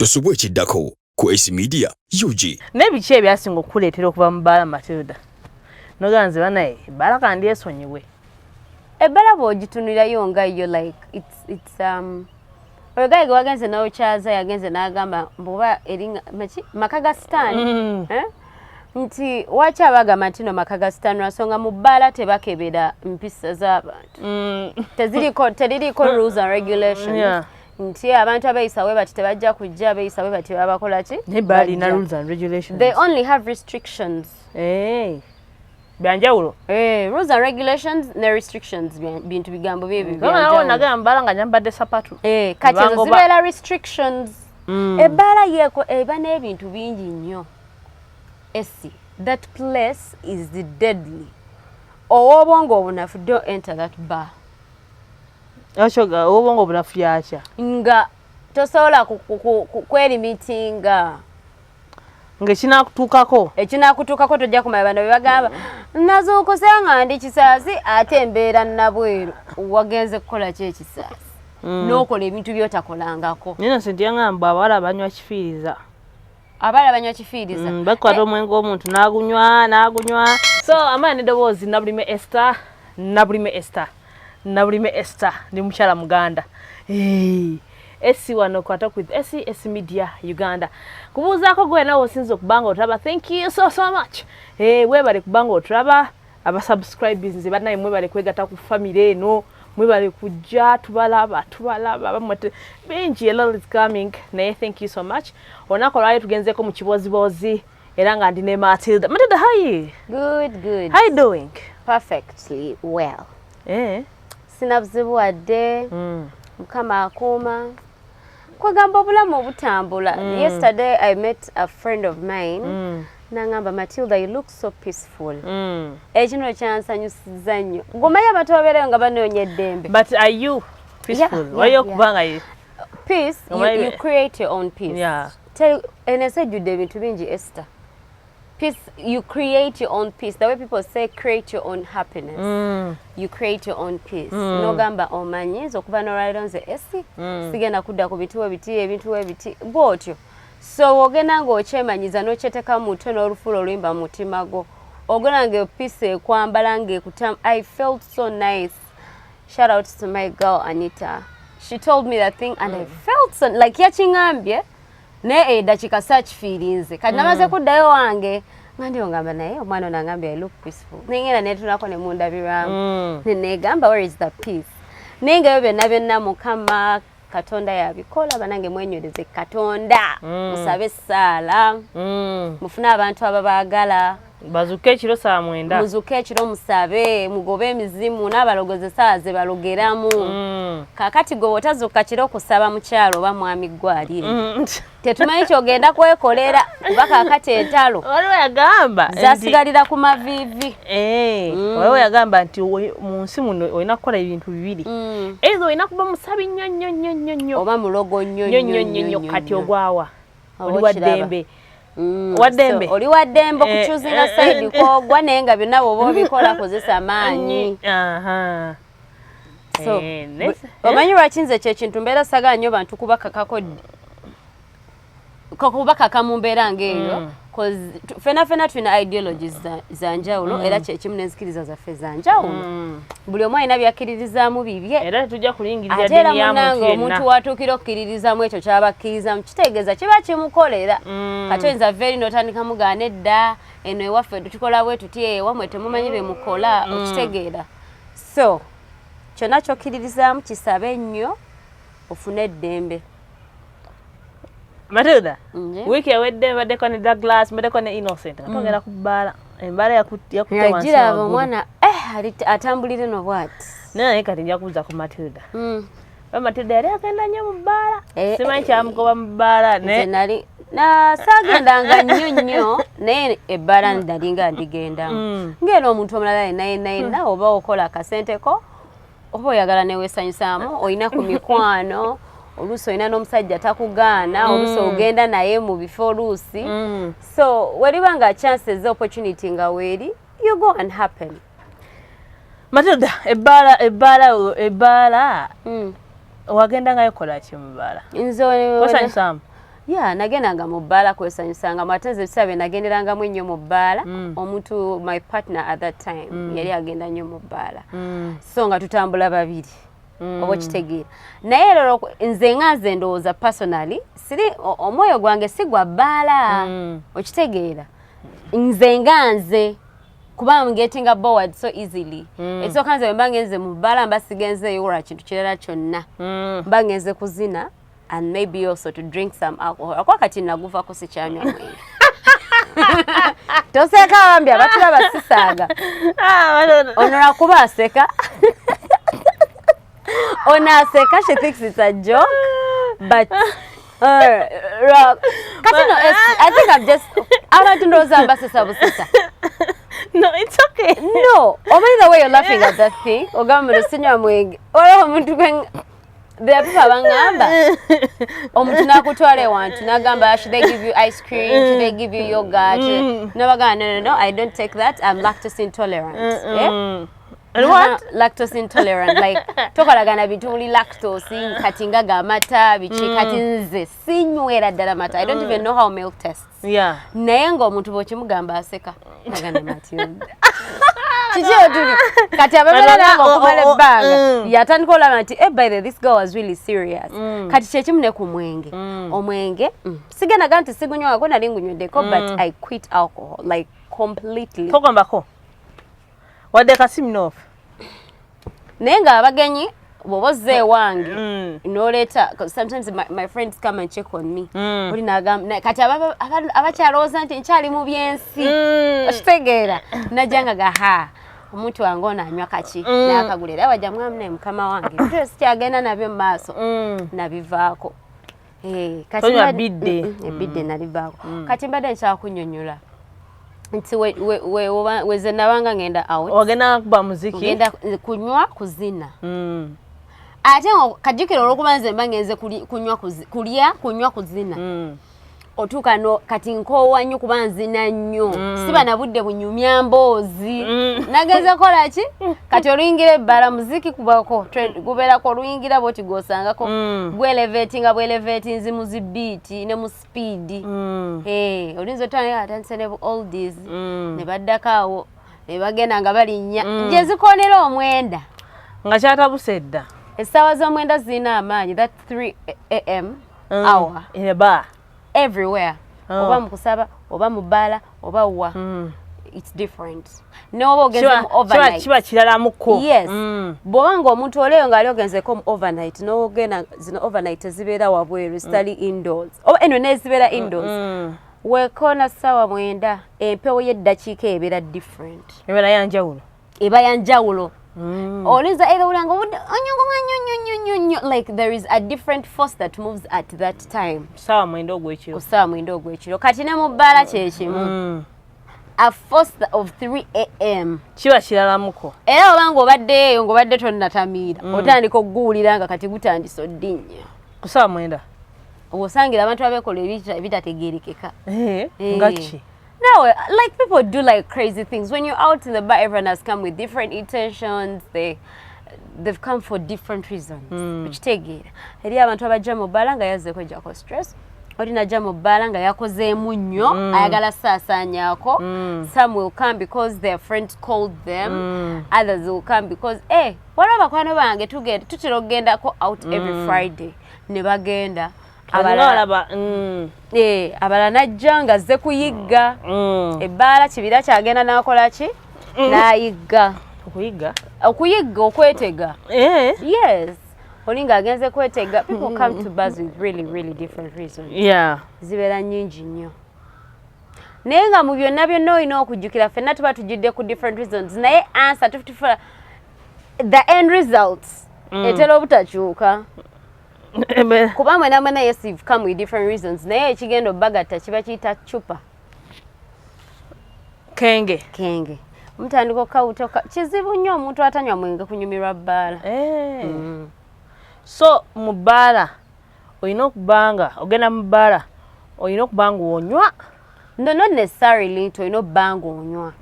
Tosubwe ekiddako ku AC Media UG. N'ebiki ebyasinga okukuleetera okuva mu Baala Matilda? Noganze banaye Baala kandi esonyiwe. Ebbala bw'ogitunulirayo nga yo like it's oyo gwe wagenze nawe kyaza yagenze n'agamba mbuba eringa maka ga sitaani nti waki abagamba nti no maka ga sitaani lwansonga mu Baala tebakebera mpisa z'abantu teririiko rules and regulations nti abantu abeeyisawe bati tebajja kujja abeeyisawe bati babakola ki balina rules and regulations. They only have restrictions. Byanjawulo. Rules and regulations ne restrictions bintu bigambo byebi byanjawulo. Nagamba Baala nga nyambadde sapatu. Kati ezo zibeera restrictions. Ebbala yeko eba n'ebintu bingi nnyo. That place is deadly. Obwongo obunafu, don't enter that bar. Ashoga obwongo obunafu yakya. Nga tosobola kwelimitinga. Ekinakutuukako tojja kumanya bano bebagamba nazuukuse nga ndi kisaasi ate embeera nabweru wagenze kukola ki ekisaasi n'okola ebintu by'otakolangako. Nina senti yangamba abawala banywa kifiiriza. Abawala banywa kifiiriza? Bakwata omwenge omuntu n'agunywa. So amaani eddoboozi Nabulime Esther ndi mukyala Muganda. Esi wano kwata with AC Media Uganda. Kubuzaako gwe nawe osinze okubanga otraba. Thank you so much. Webale kubanga otraba abasubscribers nze banaye mwebale kwegata ku family eno mwebale kujja tubalaba bamwete bingi a lot is coming. Naye thank you so much. Onako lwayo tugenzeko mu kibozibozi era nga ndi ne Matilda. Matilda, how are you? Good. How you doing? Perfectly well. Sinabuzibu wadde. Mukama akuuma. Kwegamba obulamu obutambula. Yesterday I met a friend of mine. Nangamba, Matilda, you look so peaceful. Ekino kyansanyusiza nnyo. Gwomanyi abantu babeerayo nga banoonya eddembe. But are you peaceful? Why okubanga you? Peace, you create your own peace. Yeah. Ensi ejjudde ebintu bingi, Esther. Peace, you create your own peace. The way people say create your own happiness. You create your own peace. Nogamba omanyi okuba n'olwaliro nze esi sigenda kudda ku bituwe biti ebintu ebiti bwotyo. So ogenda ng'okyemanyiza n'okyeteeka mu mutwe n'olufuula oluyimba mu mutima gwo. Ogenda ng'epiisi ekwambala ng'ekutamu. I felt so nice. Shout out to my girl Anita. She told me that thing and I felt so like yakingambye. Ne edakika search feelings. Kati namaze kuddayo wange. Ngandi ongamba naye omwana onangambye I look peaceful. Nengera netunako ne mundabiramu. Negamba where is the peace? Nenga byonna Mukama Katonda yabikola banange mwenywereze Katonda. Musabe essaala. Mufune abantu ababaagala. Bazuke ekiro saa 9. Muzuke ekiro musabe, mugobe emizimu n'abalogoze saa ze balogeramu. Kakati gwe otazuka kiro kusaba mukyalo oba mwami gwalire. Tetumanyi kyogenda kwekolera kuba kakati entalo. Waliwo yagamba zasigalira ku mavivi. Waliwo yagamba nti mu nsi muno olina kukola ebintu bibiri. Ezo olina kuba musabi nnyo oba mulogo nnyo kati ogwawa. Oli wa ddembe. Waddembe. Oli waddembe okuchuzinga side kogwa naye nga byonna bwoba obikola kozesa amaanyi. So omanyi lwaki nze kyekintu mbeera saagala nnyo bantu kubakaka mu mbeera ng'eyo fena tulina ideologies za njawulo era kyekimu n'enzikiriza zaffe za njawulo. Buli omu alina byakkiririzaamu bibye era tujja kulingirira ate era munange omuntu watuukira okukkiririzaamu ekyo ky'abakkirizamu kitegeeza kiba kimukolera. Kati oyinza veri n'otandika mugaana edda eno ewaffe tukikola bwe tuti ewammwe temumanyi bye mukola okitegeera. So kyonna ky'okkiririzaamu kisabe nnyo ofune eddembe. Matilda, wiki ewedde baddeko ne Douglas, baddeko ne Innocent. Togenda ku Baala. Embaala yakutte wansi. Yagira omwana atambulire no bwati. Naye kati nja kubuuza ku Matilda. Matilda yali agenda nnyo mu Baala. Simanyi kyamugoba mu Baala. Nali saagendanga nnyo naye ebbaala nali nga ndigendamu. Ng'era omuntu omulala yenna oba okola akasenteko oba oyagala neweesanyusaamu olina ku mikwano. Oluusi olina n'omusajja takugaana, oluusi ogenda naye mu bifo oluusi. So weriba nga chances opportunity nga weeri, you go and happen. Matilda, ebbaala wagenda ngayo kola ki mu Baala? Nze Wasanyusamu? Yeah, nagendanga mu Baala kwesanyusanga matenze bisabe nagenderanga mu nnyo mu Baala omuntu my partner at that time yali agenda nnyo mu Baala so nga tutambula babiri obo kitegeera naye lero nze nganze ndowooza personally siri omwoyo gwange sigwa Baala okitegeera nze nganze kuba I'm getting bored so easily ekyo kanze mbangenze mu Baala mbasigenze yora kintu kirala kyonna mbangenze kuzina and maybe also to drink some alcohol. Akwa kati naguva ko sikyanywa mwenge. Toseka wambya batula basisaga. Onora kuba aseka. Ona aseka, she thinks it's a joke. But I think I'm just No, it's okay. No. Only the way you're laughing at that thing. Ogamba sinywa mwenge. Ora omuntu there are people abangamba omuntu nakutwale wantu nagamba should they give you ice cream, should they give you yogurt, no, I don't take that, I'm lactose intolerant. And what? Lactose intolerant, like tokolagana bintu muli lactose kati ngaga amata bichi kati nze sinywera ddala mata. I don't even know how milk tastes. Yeah. Naye nga omuntu bw'okimugamba aseka nagana Matilda. Chichiyo tuli kati ababera nanga okumala ebbanga yatandika olaba nti by the this girl was really serious. Kati kyekimu ne ku mwenge omwenge sigenaga nti sigunywako nali ngunyweddeko but I quit alcohol like completely. Togambako wadde kasiminofu naye nga abagenyi bw'obozze wange noleeta sometimes my friends come and check on me oli nagamba kati abakyalowooza nti nkyali mu byensi okitegeera najjanga gaha omuntu wange ono anywa kaki nakagulira wajja mwami naye mukama wange ebyo sikyagenda nabyo mu maaso nabivaako ebidde nalivaako kati mbadde nkyala kunnyonnyola nti weze nabanga ngenda out ogenda kuba muziki ngenda kunywa kuzina ate kajjukira olwokuba nze mba ngenze kunywa kuzina otuuka no kati nkoowa nnyo kuba nzina nnyo siba na budde bunyumya mboozi nagenze kola ki kati oluyingira ebbala muziki kubako gubeerako oluyingira bwoti gwosangako gwelevetinga bwelevetinzi mu zibiiti ne mu sipiidi olinza otwala atandise ne bu oldies ne baddako awo ne bagenda nga balinnya gye zikonera omwenda nga kyatabuse edda essaawa z'omwenda zirina amaanyi that 3 am hour in a bar everywhere oba mukusaba oba mu Baala oba wa it's different noba ogenze mu overnight kiba kiralamuko yes bw'obanga omuntu oleyo ng'ali ogenzeko mu overnight n'ogenda zino overnight ezibeera wabweru zitali indoors oba eno nezibeera indoors weekona ssaawa 9 empewo y'eddakiika ebeera different ebeera yanjawulo eba yanjawulo olinza either ulanga like there is a different force that moves at that time sawa mwendo ogwekiro kati ne mu Baala kyekimu a force of 3 am kiba kiralamuko era obanga obaddeeyo ng'obadde tonnatamiira otandika okuguwulira nga kati gutandise oddinnya ku sawa mwenda osangira abantu abeekola ebitategeerekeka ngaki No, like people do like crazy things. When you're out in the bar, everyone has come with different intentions. They've come for different reasons. Which take it. Eri abantu abajja mu Baala nga yazze kwejjako stress. Oli najja mu Baala nga yakozeemu nnyo, ayagala saasaanyaako. Some will come because their friends called them. Others will come because, waliwo bakwano bange tutera okugendako out every Friday. Ne bagenda. Abala najja nga azze kuyigga ebbaala kibira kyagenda n'akola ki n'ayigga okuyigga okwetega yes olinga agenze kwetega people come to bars with really different reasons zibeera nnyingi nnyo naye nga mu byonna byonna olina okujjukira ffenna tuba tujjudde ku different reasons naye answer tufutifa the end results etera obutakyuka kuba mwena yes you've come with different reasons naye ekigenda obbagatta kiba kiyita cupa kenge mutandika okawutoka kizibu nnyo omuntu atanywa mwenge kunyumirwa Baala so mu Baala olina okubanga ogenda mu Baala olina okubanga onywa No, not necessarily to bango onywa.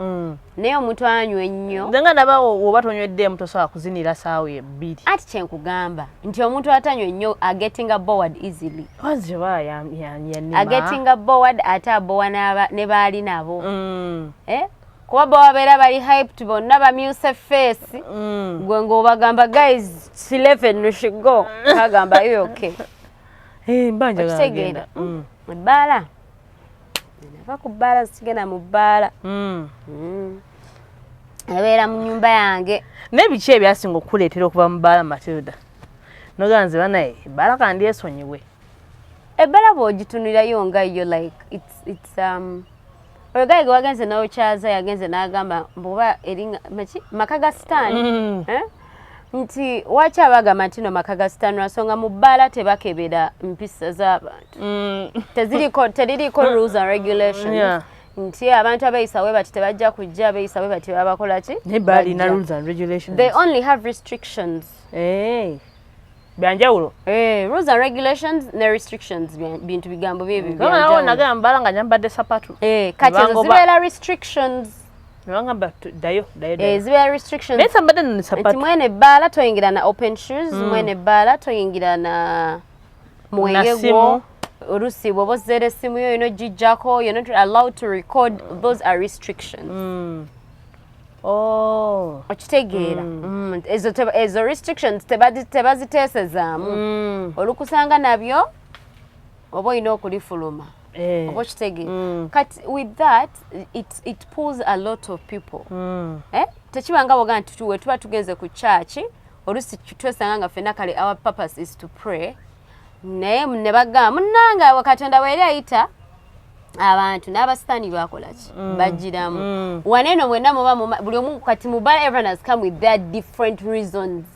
Naye omuntu anywa ennyo. Nga ndaba oba tonywedde mutosobola kuzinira saawa ebbiri. Ati kyenkugamba nti omuntu atanywa ennyo getting bored easily. Waziba yanima. Getting bored ate abowa ne baali nabo. Kuba babeera bali hyped bonna bamyuse face. Gwe ng'obagamba guys 11 we should go. Kagamba you okay. Mbanja gagenda. Baala. Nava ku Baala sigenda mu Baala. Abeera mu nyumba yange. N'ebiki ebyasinga okukuleetera okuva mu Baala Matilda? Noganze banaye Baala kandi esonyiwe. Ebbala bw'ogitunulirayo nga yo like it's oyo gwe wagenze n'okyaza yagenze n'agamba mbuba eringa maka ga sitaani. Nti waki abagamba nti no maka ga sitaani lwansonga mu Baala tebakebera mpisa z'abantu. Teririiko rules and regulations. Nti abantu abeeyisawe bati tebajja kujja abeeyisawe bati babakola ki? Ne balina rules and regulations. They only have restrictions. Byanjawulo. Rules and regulations ne restrictions bintu bigambo byebi byanjawulo. Nawo nagamba Baala nga nyambadde sapatu. Kati ezo zibeera restrictions. Nabangamba dayo. Zibeera restrictions. Naye sambadde ne sapatu. Nti mwene Baala toyingira na open shoes, mwene Baala toyingira na Mwenge gwo. Olusi bw'oba ozzeera essimu yo olina ogiggyako, you're not allowed to record. Those are restrictions. Okitegeera. Ezo restrictions tebaziteesezaamu. Olukusanga nabyo oba olina okulifuluma. Oba okitegeera. Kati with that it pulls a lot of people. Tekibanga boga nti we tuba tugenze ku church olusi twesanga nga ffenna kale our purpose is to pray. Naye ne bagamba munnanga Katonda bwe ayita abantu n'abasitaani bakola ki bajjiramu waneeno mwenna muba buli omu kati mu Baala everyone has come with their different reasons.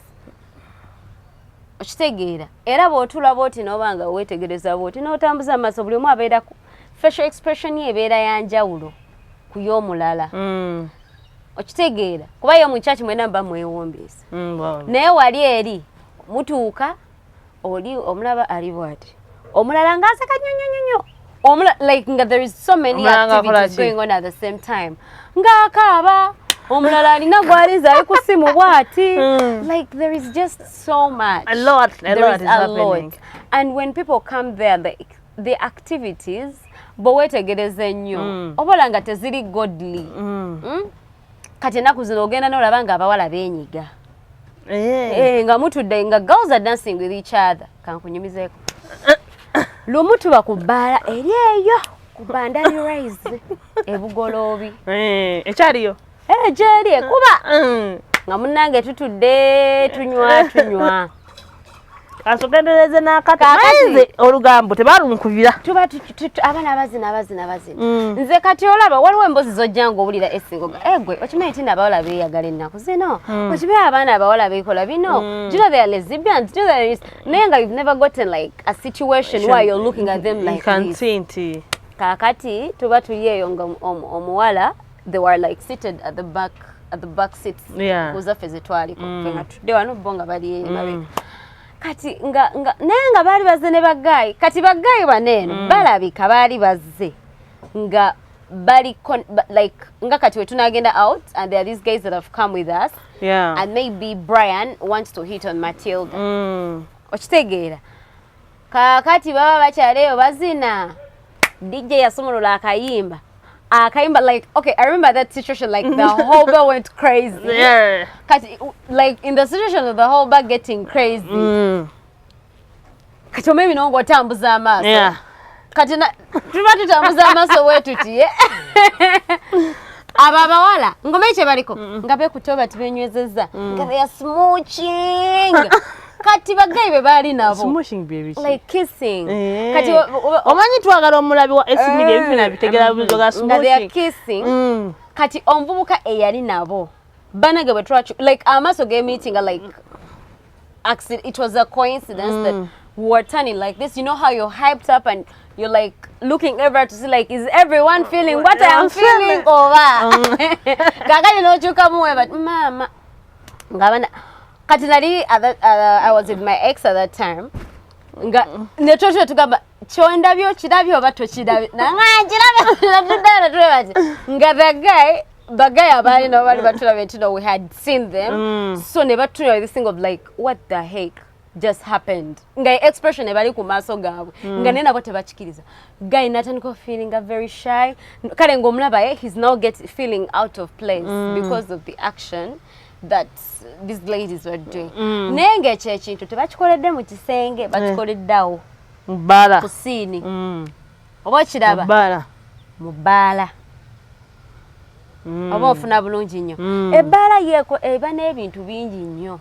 Okitegeera era bw'otula bw'oti n'obanga weetegereza bw'oti n'otambuza amaaso buli omu abeera facial expression ye ebeera ya njawulo ku y'omulala. Okitegeera kuba yo mu church mwenna muba mwewombeesa. Naye wali eri mutuuka oli omulaba ali bw'ati omulala ng'aseka nnyo like there is so many activities going on at the same time. Ng'akaaba omulala alina gwaliza ali ku ssimu bw'ati. Like there is just so much. A lot is happening. And when people come there the activities bweweetegereza ennyo obola nga teziri godly. Kati ennaku zino ogenda n'olaba ng'abawala beenyiga. Nga mutudde nga girls are dancing with each other. Kankunyumizeeko. Lumu tuba ku Baala eri eyo ku Bandari Rise ebugoloobi. Ekyaliyo? Gyeri ekuba. Nga munnange tutudde tunywa. Kasogendereze n'akati olugambo tebalunkubira. Tuba abaana abazina. Nze kati olaba waliwo emboozi zojja ng'owulira essingo gwe okimanyi nti n'abawala beeyagala ennaku zino. Okimanyi abaana abawala beekola bino. Do you know they are lesbians? Do you know naye nga you've never gotten like a situation where you're looking at them like this. Nti kaakati tuba tuli eyo nga omuwala they were like seated at the back seats. Kuzaffe ze twaliko. Nga tudde wano bo nga bali emabega. Kati naye nga baali bazze ne baggayi kati baggayi baneeno balabika baali bazze nga bali like nga kati we tunagenda out and there are these guys that have come with us and maybe Brian wants to hit on Matilda. Okitegeera kakati baba bakyaleeyo bazina DJ yasumulula akayimba like okay I remember that situation like the whole bar went crazy. Like in the situation of the whole bar getting crazy. Kati maybe no ngotambuza amaaso. Kati tuba tutambuza amaaso wetuti. Ababawala ngomeche baliko nga bekutoba tibenywezeza nga they are smooching. Kati bagayi be bali nabo smooching baby like kissing. Kati omanyi twagala omulabi wa SMD ebifina bitegera buzo ga smooching. They are kissing. Kati omuvubuka eyali nabo banage bwe twachu like amaso ge meeting like accident. It was a coincidence that we were turning like this. You know how you're hyped up and you're like looking everywhere to see like is everyone feeling what I am feeling over. Kakali no chuka muwe but mama ngabana kati nali I was with my ex at that time. Nga netosho tugamba chonda byo kirabyo bato kirabyo nanga kirabyo nga the guy abali no bali batulabe ntino we had seen them so ne batula this thing of like what the heck just happened nga expression ebali ku maso gaabwe nga nena bote bachikiriza guy natandika feeling very shy kale ngomulaba he's now feeling out of place because of the action that these ladies were doing nenge ekintu tebakikoledde mu kisenge bakikoleddawo mu Baala kusini oba kiraba mu Baala oba ofuna bulungi nnyo Baala yeko eba n'ebintu bingi nnyo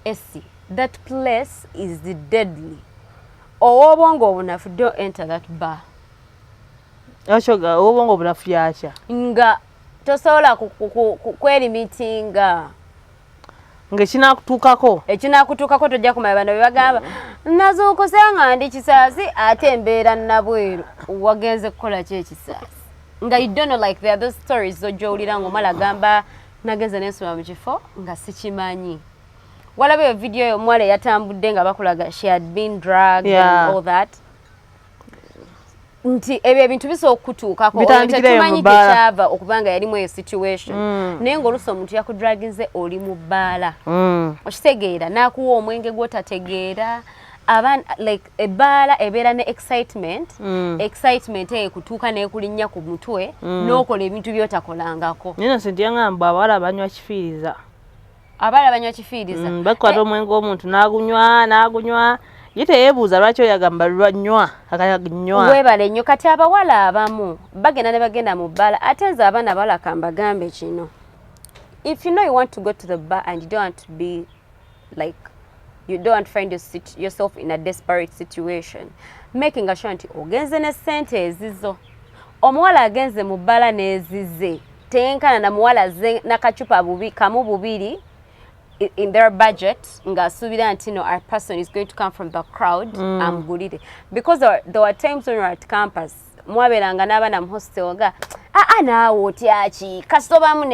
esi that place is the deadly obongo obunafu don't enter that bar ashoga obongo obunafu yakya nga tosobola kwelimitinga ekinakutuukako tojja kumanya bano bebagamba nazuukusanga ndi kisaasi ate embeera nabweru wagenze kukola ki ekisaasi nga you don't know like there are those stories zojja owulira ng'omala agamba nagenze nensula mu kifo nga sikimanyi walaba eyo video eyo omuwala eyatambudde nga bakulaga she had been drugged and all that nti ebyo ebintu bisobola okutuukako tetumanyi gyekyava okubanga yalimu eyo situation naye ng'oluusi omuntu yakudraginze oli mu Baala okitegeera n'akuwa omwenge gw'otategeera like Baala ebeera ne excitement ekutuuka n'ekulinnya ku mutwe n'okola ebintu by'otakolangako nina senti yangamba abawala banywa kifiiriza bakwata omwenge omuntu n'agunywa ye teyeebuuza lwaki oyagamba lwanywa akanywa webale nnyo kati abawala abamu bagenda ne bagenda mu Baala ate nze abaana bawala kambagambe kino if you know you want to go to the bar and you don't want to be like you don't want to find yourself in a desperate situation making sure nti ogenze ne ssente ezizo omuwala agenze mu Baala n'ezize tenkana na muwala nakacupa kamu bubiri in their budget nga asubira nti no our person is going to come from the crowd amugulire because there were times when we were at campus mwaberanga n'abaana mu hostel ga naawe otyaki kasitobamu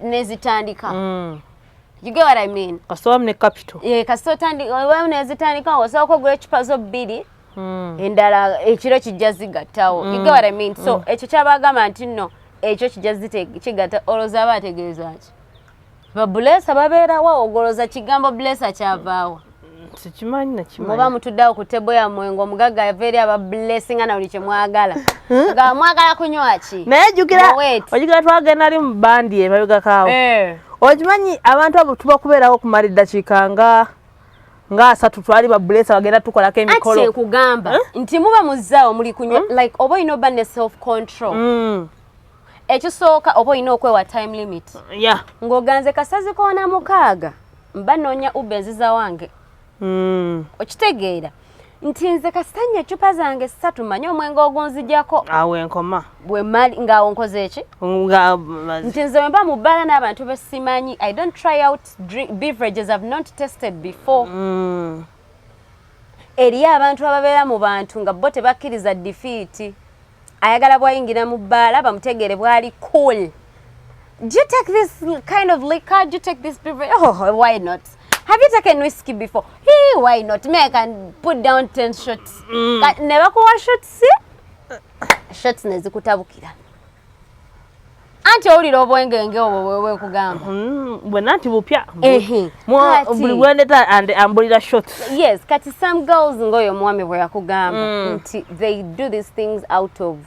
nezitandika you get what I mean kasitobamu ne capital kasitobamu nezitandika osobola okugula ecupa zo bbiri endala ekiro kijja zigattawo you get what I mean so ekyo kyabagamba nti no ekyo kijja kigatta olowooza aba ategeeza ki babulesa babeerawo ogoloza kigambo blessa kyavaawo sikimanyi nakimanyi muba mutuddeawo ku tebo ya Mwenge omugagga yava eri abablessinga na buli kye mwagala nga mwagala kunywa ki naye ojjukira twagenda ali mu bandi emabegakaawo okimanyi abantu abo tubakubeerawo okumala eddakiika nga 3 twali babulesa bagenda tukolako emikolo ati nkugamba nti muba muzzaawo muli kunywa like oba olina oba ne self control ekisooka oba olina okwewa time limit ng'oganze kasazi koona 6 mba noonya ubenziza wange okitegeera nti nze kasitanya ecupa zange 3 manye omwenge ogunzijjako awo enkoma bwemali ngaawo nkoze eki nti nze bwe mba mu Baala n'abantu besimanyi I don't try out beverages I've not tested before eriyo abantu ababeera mu bantu nga bo tebakkiriza defeat ayagala bwayingira mu Baala bamutegeere bwali cool. Do you take this kind of liquor? Do you take this beverage? Oh, why not? Have you taken whiskey before? Hey, why not? Me, I can put down 10 shots. Never kuwa shots? Shots nezikutabukira. Anti olira obwengenge obwo wewe kugamba. Bwe nanti bupya. Buli bwendeta and ambulira shots. Yes, kati some girls ngoyo mwami bwe yakugamba. They do these things out of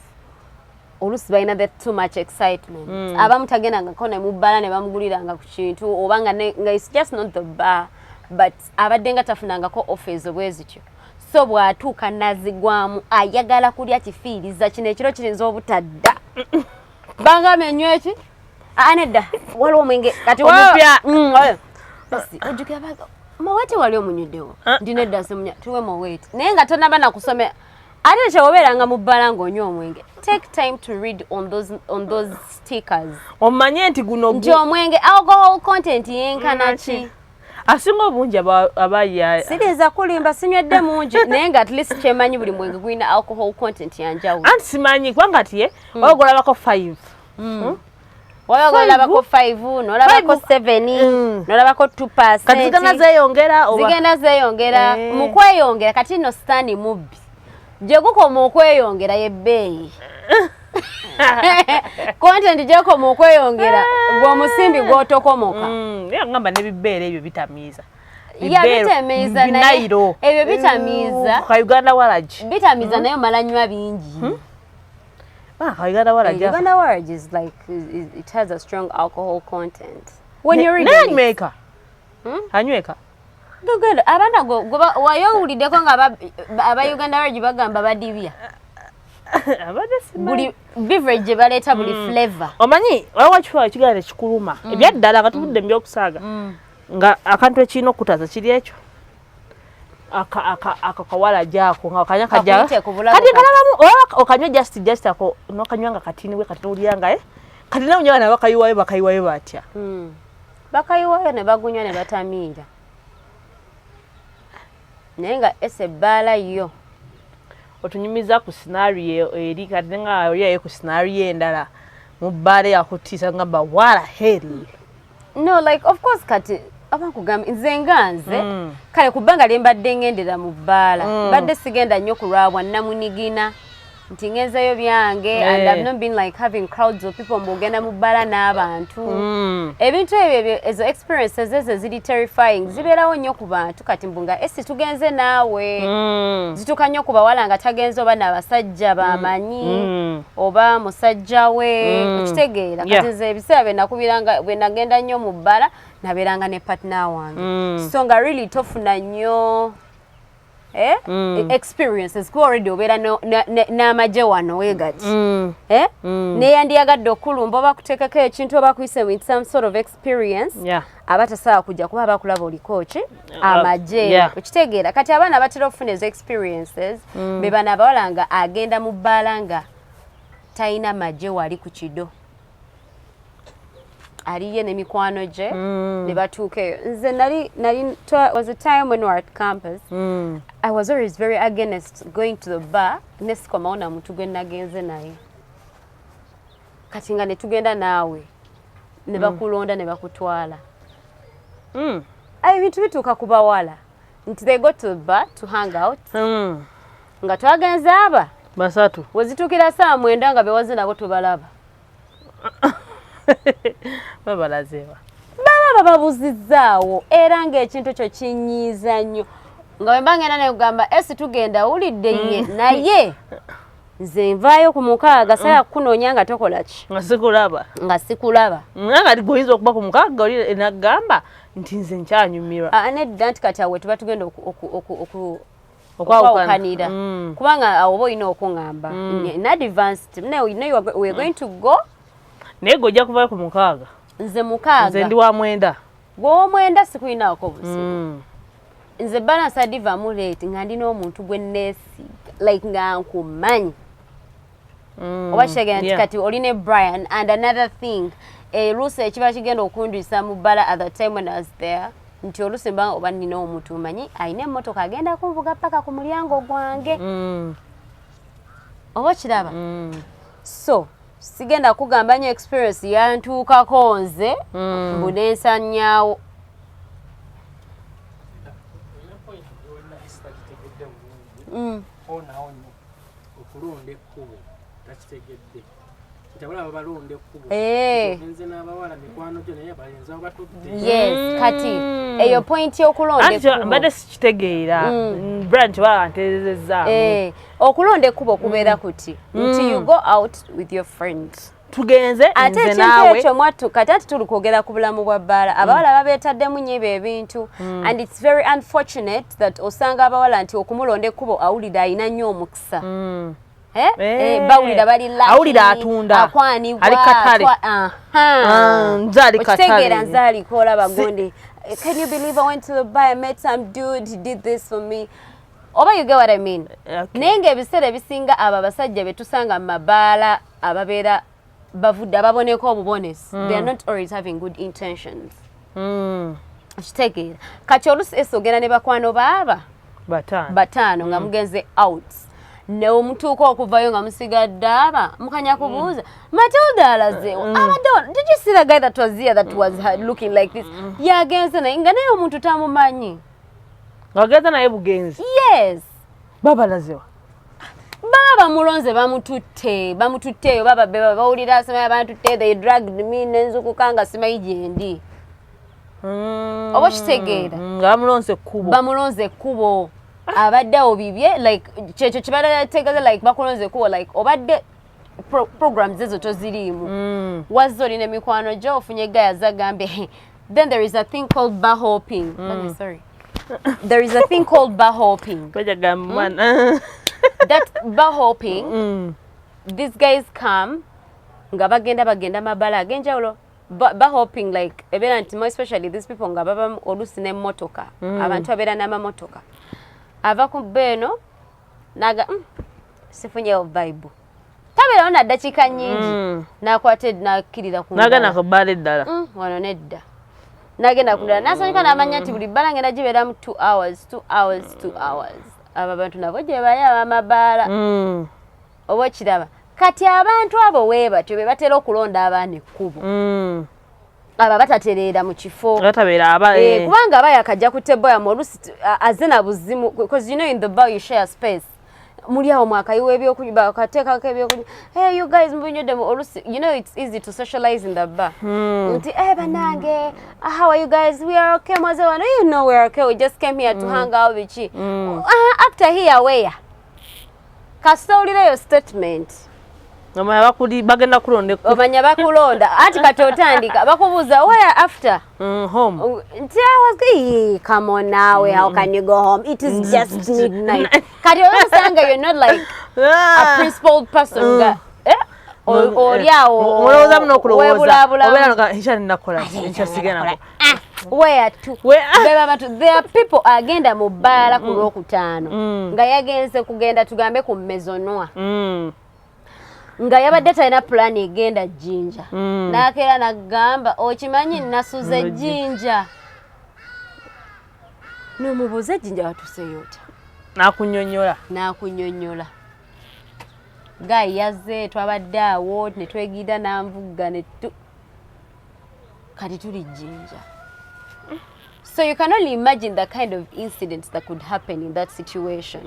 olusi balina that too much excitement. Abamu tagenda nga kona mu Baala ne bamuguliranga ku kintu obanga nga it's just not the bar but abadde nga tafunangako offers obwezityo. So bwatuuka nazigwamu ayagala kulya kifiiriza kino ekiro kirinza obutadda. Banga menywe eki? Anedda waliwo omwenge kati omupya. Ojjukira baga mawete wali omunyuddewo. Ndinedda semunya tuwe mawete. Naye nga tonaba nakusomera ate kyewobeeranga mu Baala ng'onywa omwenge. Take time to read on those stickers. Omanye nti guno nti omwenge alcohol content yenkana ki? Asinga obungi abaya. Siriza kulimba sinywedde mungi naye nga at least kyemanyi buli mwenge gulina alcohol content yanjawulo. Anti simanyi kubanga tiye ogolabako 5. Olabako 5, nolabako 7, nolabako 2%. Kati zigenda zeeyongera oba? Zigenda zeeyongera. Mu kweyongera kati no stand mubbi. je gukoma okweyongera yebbeeyi content je koma okweyongera gw'omusimbi gw'otokomoka ngamba n'ebibbeere ebyo bitamiiza bitamiiza naye ebyo bitamiiza ka Uganda waragi bitamiiza naye omala nywa bingi Uganda waragi Uganda waragi is like it has a strong alcohol content when you read it anyweka anyweka gogendo abana go wayowuliddeko nga aba Uganda waragi bagamba badibya buli beverage baleeta buli flavor omanyi waliwo kifo ekigenda kikuluma ebyaddala nga tubudde mbyokusaaga nga akantu ekirina okutaza kiri ekyo akakawala jako nga okanya kaja kati kalabamu okanywa just ako nokanywa nga katini we katulya nga kati nawe nyana bakayiwayo batya bakayiwayo ne bagunywa ne batamiira naye nga ese Baala yo otunyumiza ku scenario eri kati nga oli ku scenario endala mu Baala yakutiisa ngamba wala hell no like of course kati abakugamba nze nganze kale kubanga lembadde ngendera mu Baala badde sigenda nnyo kulwabwa namunigina nti ngenzeyo byange and I've not been like having crowds of people mbugenda mu Baala n'abantu ebintu ebyo ezo experiences ezo ziri terrifying zibeerawo nnyo ku bantu kati mbunga esi tugenze naawe zituka nnyo ku bawala nga tagenze oba n'abasajja bamanyi oba musajja we okitegeera kati nze ebiseera bwe nagenda nnyo mu Baala nabeeranga ne partner wange so nga really tofuna nnyo experiences ku already obeera n'amagye wano weegati neyandiyagadde okulumba oba kuteekako ekintu oba kuyise with some sort of experience aba tasawa kujja kuba bakulaba oliko ki amagye okitegeera kati abaana batera okufuna ezo experiences be bano abawala nga agenda mu Baala nga talina magye wali ku kido aliye n'emikwano gye ne batuuka eyo nze nali was a time when we were at campus I was always very against going to the bar nesikomawo na muntu gwe nagenze naye kati nga ne tugenda naawe ne bakulonda ne bakutwala ebintu bituuka ku bawala nti they go to the bar to hang out nga twagenze aba basatu wezituukira saa 9 nga bewaze nabo tubalaba babalazewa baba babuzizaawo era ng'ekintu kyo kinyiiza nnyo nga bwe mbangenda ne kugamba esi tugenda wulidde ye naye nze nvaayo ku 6 saya kunoonya nga tokola ki nga sikulaba nga goyinza okuba ku 6 oli nagamba nti nze nkyanyumirwa nedda nti kati awe tuba tugenda okwawukanira kubanga awo oba olina okuŋŋamba in advanced we're going to go naye gojja kuvayo ku 6 nze 6 nze ndi wa 9 gw'omwenda sikuyinaako buzibu nze balance adivamu late nga ndina omuntu gwe neesiga like nga nkumanyi oba kitegeera nti kati olina Brian and another thing oluusi ekiba kigenda okundwisa mu Baala at the time when I was there nti oluusi mbanga oba nina omuntu manyi alina emmotoka agenda kunvuga paka ku mulyango gwange oba kiraba so sigenda kugamba nnyo experience yantuukako nze mbunensanyaawo okulonda ekkubo takitegedde tabulaba balonda ekkubo nze n'abawala mikwano gyo naye balenzawo batudde yes kati eyo point y'okulonda ekkubo mbadde sikitegeera branch bawanterezezzaamu okulonda ekkubo kubeera kuti nti you go out with your friends tugenze nze naawe ate ekyo mwattu kati ati tuli kwogera ku bulamu bwa Baala abawala babeetaddemu nnyo ebyo ebintu and it's very unfortunate that osanga abawala nti okumulonda ekkubo awulira alina nnyo omukisa bawulira bali awulira atunda akwanibwa ali katale nzaali katale okitegeera nzaali koola bagundi can you believe I went to the bar I met some dude he did this for me oba you get what I mean naye ng'ebiseera ebisinga abo abasajja be tusanga mu mabaala ababeera bavudde ababoneko obubonesi they are not always having good intentions okitegeera kati oluusi esogera ne bakwano baaba bataano nga mugenze out ne omutuuka okuvayo nga musigadde aba mukanya kubuuza Matilda alazeewo did you see the guy that was here that was looking like this yagenze naye nga naye omuntu tamumanyi ng'agenze naye bugenzi yes babalazewa bamulonze bamututteeyo baba bawulira asema bantutte they dragged me nenzukukanga simayi gyendi oba kitegeera bamulonze ekkubo abaddewo bibye like kyekyo kibalategeeza like bakulonze ekkubo like obadde programs ezo toziriimu wazze olina emikwano gyo ofunye gaya zagambe then there is a thing called bar hopping there is a thing called bar hopping that bar hopping these guys come nga bagenda mabala agenjawulo bar hopping like ebeera nti more especially these people nga baba oluusi n'emmotoka abantu abeera n'amamotoka ava ku beno naga sifunyewo vibe tabeerawo na ddakiika nnyingi nakwate nakkirira ku nagenda ku bbala eddala wano nedda nagenda kudala nasanyuka namanya nti buli bbala ngenda gibeeramu 2 hours abo abantu nabo gye bali abamabaala oba okiraba kati abantu abo weebatyo be batera okulonda abaana ekkubo aba batatereera mu kifo kubanga aba yakajja ku tebo yamu oluusi azze na buzimu because you know in the bar you share space muli awo mwakayiwa ebyokunywa bakateekako ebyokunywa hey you guys mbunyudde oluusi you know it's easy to socialize in the bar nti banange how are you guys we are okay mwaze wano you know we are okay we just came here to hang out biki after here where kasita owulireyo statement omanya bakuli bagenda kulonda omanya bakulonda ati kati otandika bakubuuza where after home nti I was come on now how can you go home it is just midnight kati osanga you're not like a principled person ga olyawo olowooza muno okulowooza obeera nga nkyali nakola nkyasigena where to there are people agenda mu bbaala ku Lwokutaano nga yagenze kugenda tugambe ku mezonwa nga yabadde talina plan egenda Jinja nakeera nagamba okimanyi nasuze Jinja nomubuuza Jinja watuseyota nakunyonyola gayi yazze twabadde awo ne twegiida nanvuga kati tuli Jinja. So you can only imagine the kind of incidents that could happen in that situation.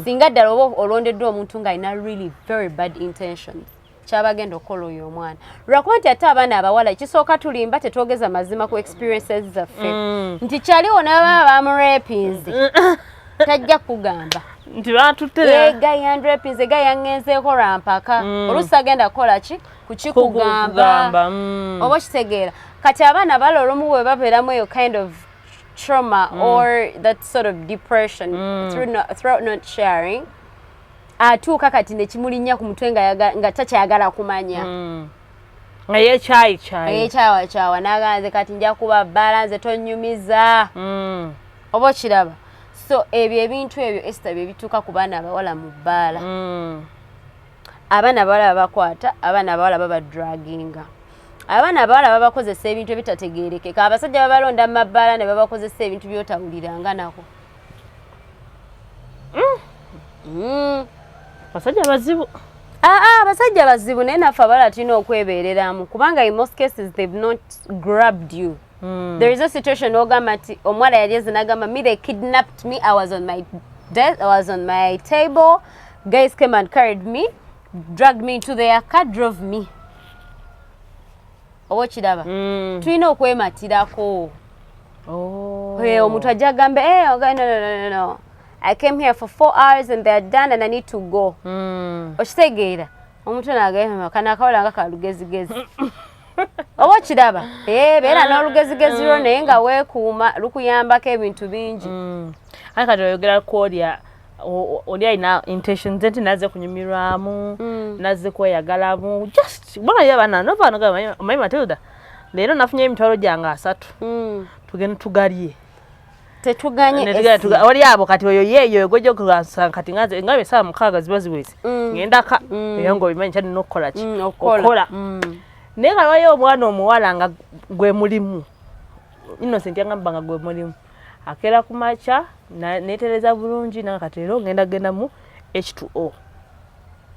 Singa ddala oba olondeddwa omuntu nga alina really very bad intentions kyabagenda okukola oyo omwana lwakuba nti ate abaana abawala ekisooka tulimba tetwogeza mazima ku experiences zaffe nti kyaliwo n'ababa bamurepinzi tajja kugamba nti batutte gayi yandrepinze gayi yangenzeeko lwampaka oluusi agenda kukola ki kukikugamba oba kitegeera kati abaana bala olumu bwe babeeramu eyo kind of trauma or that sort of depression through not sharing atuuka kati nekimulinnya ku mutwe nga takyayagala kumanya nga yekyawakyawa naganze kati nja kuba bbaala nze tonyumiza oba okiraba so ebyo ebintu ebyo Esther bye bituuka ku baana abawala mu bbaala abaana abawala babakwata abaana abawala babadraginga abaana abawala babakozesa ebintu ebitategeerekeka abasajja babalonda mu mabbaala ne babakozesa ebintu byotawuliranga nako basajja bazibu abasajja bazibu naye naffe abawala tulina okwebeereramu kubanga in most cases they've not grabbed you there is a situation ogamba nti omuwala yali eze nagamba me they kidnapped me I was on my table guys came and carried me dragged me into their car drove me oba kiraba tulina okwematirako omuntu ajja agambe no I came here for 4 hours and they're done and I need to go okitegeera omuntu nagamba kana akawola nga kalugezigezi oba kiraba beera n'olugezigezi lwo naye nga weekuuma lukuyambako ebintu bingi aye kati oyogera kwolya oli alina intentions nti nazze kunyumirwamu nazze kweyagalamu just bona yabana novanogamayi Matilda leero nafunye emitwalo gyange 3 tugende tugalye tetuganye oli abo kati oyo yeeyo gojja okulasa kati ngaze ngabe saa 6 ziba ziweze ngendaka eyo ng'obimanyi kyalina okukola ki okola naye nga wayo omwana omuwala nga gwe mulimu Innocent yangamba nga gwe mulimu akeera ku makya neetereza bulungi naye kati leero genda mu H2O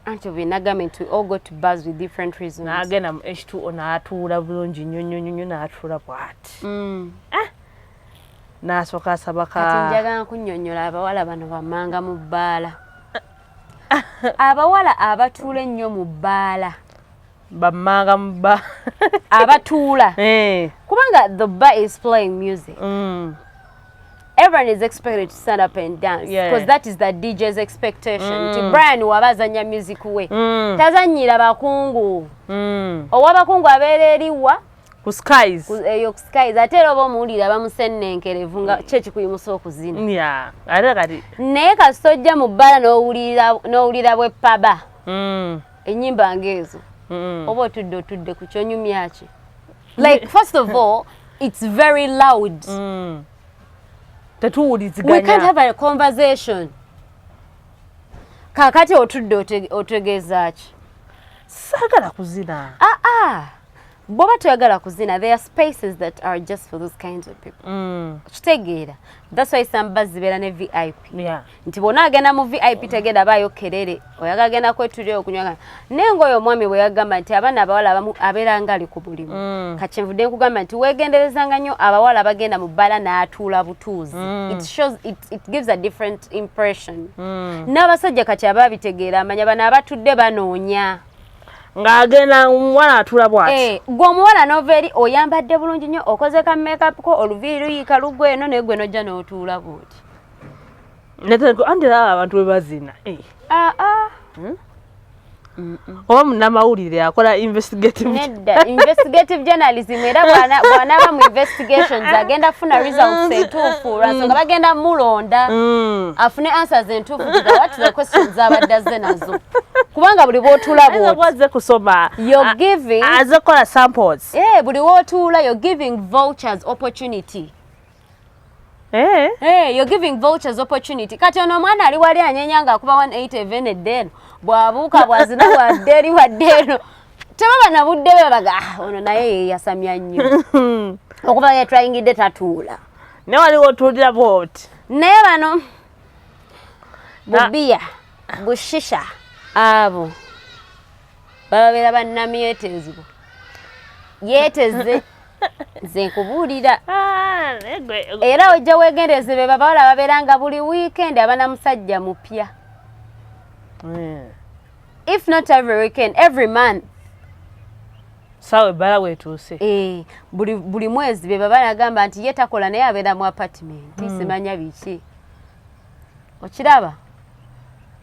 anti binagame to all go to bars with different reasons n'agenda mu H2O n'atuula bulungi nnyo n'atuula bw'ati n'asooka asaba kati njagala kunnyonnyola abawala bano bammanga mu bbaala abawala abatuula ennyo mu Baala bammanga mu bba abatuula kubanga the bar is playing music. Everyone is expected to stand up and dance because that is the DJ's expectation. Brian wabazanya music we tazanyira bakungu owabakungu abeera eriwa ku skies eyo ku skies ate era oba omuwulira bamusennenkerevu nga kyeki kuyimusa okuzina ate kati naye kasojja mu bbala n'owulira bwepaba ennyimba ngeezo oba otudde ku kyonyumya ki like first of all it's very loud. We can't have a conversation. Kakati otudde otegeeza ki? Sagala kuzina. Boba toyagala kuzina. There are spaces that are just for those kinds of people. Kitegeera. That's why some bars zibeera ne VIP. Nti bonna agenda mu VIP tegenda baayo kerere. Oyaga agenda kwetulira okunywa. Nengo oyo omwami bwe yagamba nti abaana abawala abamu abeera ngali ku bulimu. Kacyenvudde nkugamba nti weegenderezanga nnyo abawala bagenda mu bbala n'atuula butuuzi. It gives a different impression. N'abasajja kati ababitegeera amanya bano abatudde banoonya. Ng'agenda omuwala atula bw'ati. Gwe omuwala n'ova eri oyambadde bulungi nnyo okoze ka make-up ko oluviiri luyiika lugwe eno naye gwe n'ojja n'otuula bw'oti. Andira abantu bwe bazina. Oba munnamawulire akola investigative. Nedda investigative journalism era bw'anaaba mu investigations agenda funa results entuufu lwansonga bagenda mulonda afune answers entuufu what the questions abadde azze nazo. Kubanga buli bw'otuula bw'oti kusoma you're giving azakola samples. Buli bw'otuula you're giving vultures opportunity. You're giving vultures opportunity. Kati ono omwana ali wali anyenya ng'akuba 180 evene eno bw'abuuka bw'azina wadde eno tebaba na budde be baga ono naye yasamya nnyo okuba yetwayingidde tatuula ne waliwo otuulira bw'oti naye bano bubiya bushisha abo bababeera bannamyetezibwa yeeteze nze nkubuulira era ojja weegendeze be babawala babeera nga buli weekend abana musajja mupya. If not every weekend, every month. Sawe bala wetuuse. Buli mwezi be baba nagamba nti ye takola naye abeera mu apartment. Simanya biki. Okiraba?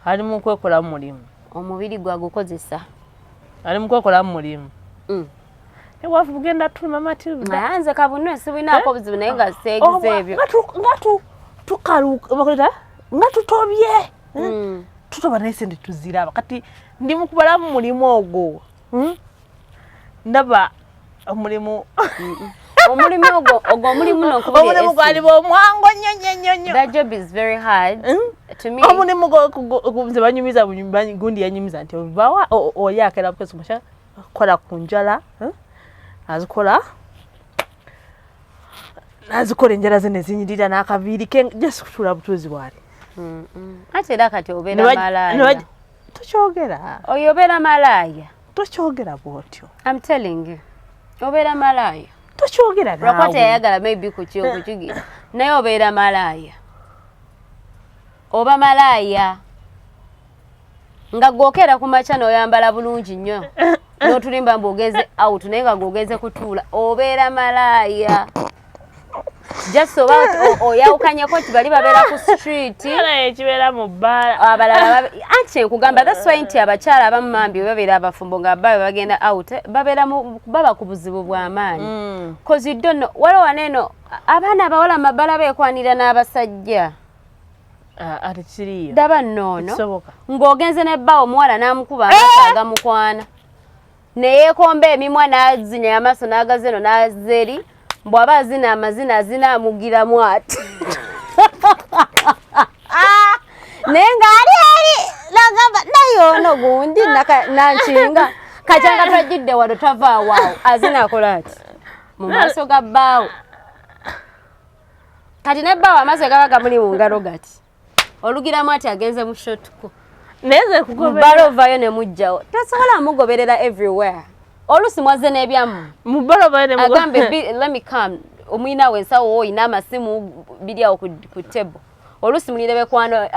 Ali mu kwekola mu mulimu. Omubiri gwagukozesa. Ali mu kwekola mu mulimu. Ewafu bugenda tuluma Matilda. Nze kabunwe sibinaako buzibu naye nga seegize ebyo. Tukaluka bakolera nga tutobye. Tutoba naye sente tuziraba kati ndi mu kubala mu mulimu ogwo. Ndaba omulimu omulimu n'okubulira omulimu gwali bw'omwango nnyo. That job is very hard to me. Omulimu nze banyumiza gundi yanyumiza nti obawa oyakera bukesu musha kola ku njala azikola enjala ze ne zinyirira n'akaviiri ke just kutula butuuzi bwali. Ate era kati obeera malaaya. Tokyogera. Oyo obeera malaaya. Tokyogera bw'otyo. I'm telling you. Obeera malaaya. Tokyogera naawe. Lwakwata yayagala maybe kukigira. Naye obeera malaaya. Oba malaaya. Nga gwokera ku makya n'oyambala bulungi nnyo. N'otulimba mb'ogeze out naye nga gwogeze kutuula. Obeera malaaya. Just about oyawukanyako nti bali babeera ku street ekibeera mu bbala abalala anti nkugamba that's why nti abakyala abamu mambi babeera abafumbo nga babe bagenda out baba ku buzibu bw'amaanyi cause you don't know waliwo waneeno abaana abawala mabbala beekwanira n'abasajja ate kiriyo daba nnoono ng'ogenze nebbawo omuwala n'amukuba amaaso agamukwana neyeekomba emimwa n'azinya amaaso n'agaze eno n'azeri bw'aba azina amazina azina amugiramu ati naye ng'ali eri nagamba naye ono gundi nankinga kacyanga twajjidde wano tavaawo awo azina akola ati mu maaso ga bbaawo kati ne bbaawo amaaso gaba gamuli mu ngalo gati olugiramu ati agenze mu shotko neze kugobera bbala ovaayo ne mujjawo tosobola mugoberera everywhere. Olusi mwaze n'ebyamu. Mubalo bane mugo. Agambe let me come. Omwina wensawo oyina amasimu biri awo ku table. Olusi mulire bekwano.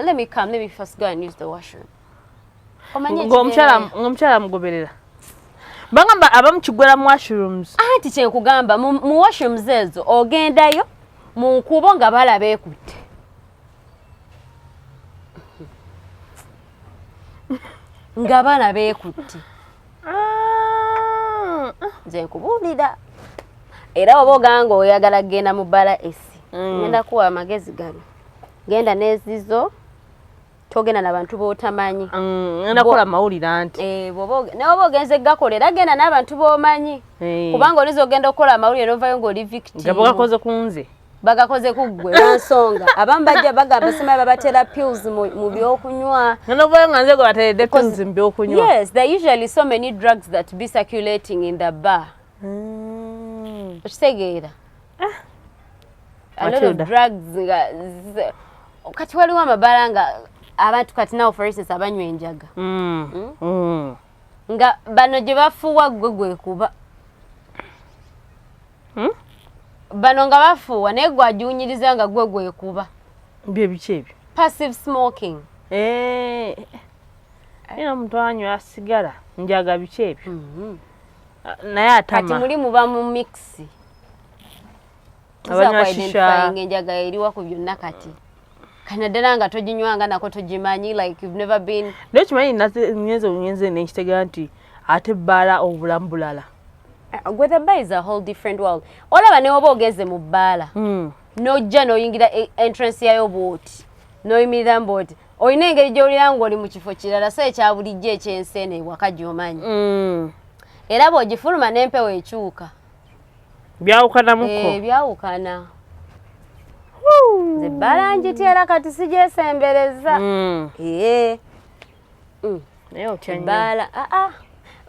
Let me come. Let me first go and use the washroom. ng'omukyala mugoberera bagamba abamu kigwera mu washrooms anti kyenkugamba mu washrooms ezo ogendayo mu nkubo nga balaba ekutte nga balaba ekutte nze nkubuulira era oba oganga oyagala kgenda mu Baala esi ngenda kuwa amagezi gano genda n'ezizo togenda n'abantu b'otamanyi ngenda kukola mawulire anti nawoba ogenze gakolera genda n'abantu b'omanyi kubanga oliza ogenda okukola amawulire novayo ng'oli victim nga bagakoze ku nze bagakoze ku ggwe lwansonga abamu bajja bagamba sima babatera pills mu byokunywa novayo nga nze gwe bateredde pills mu byokunywa yes there are usually so many drugs that be circulating in the bar okitegeera a lot of drugs kati waliwo amabaala nga abantu kati nawo for instance abanywa enjaga nga bano gye bafuuwa gwe gwekuba bano nga bafuuwa naye gwajuunyiriza nga gwe gwekuba bye biki ebyo passive smoking era omuntu anywa sigala njaga biki ebyo naye atama kati muli muba mu mixi abanywa shisha enjaga eriwa ku byonna kati kanadala nga toginywanga nako togimanyi like you've never been naye kimanyi nyenze nekitegeera nti ate Baala obulamu bulala with the bar is a whole different world olaba ne oba ogeze mu Baala nojja noyingira entrance yayo bwoti noyimirira mboti olina engeri gy'olira ng'oli mu kifo kirala so ekya bulijjo ekyenseene ewaka gy'omanyi era bw'ogifuluma n'empewo ekyuka byawukanamuko byawukana nze Baala njitera kati sigyesembereza naye otya nnyo Baala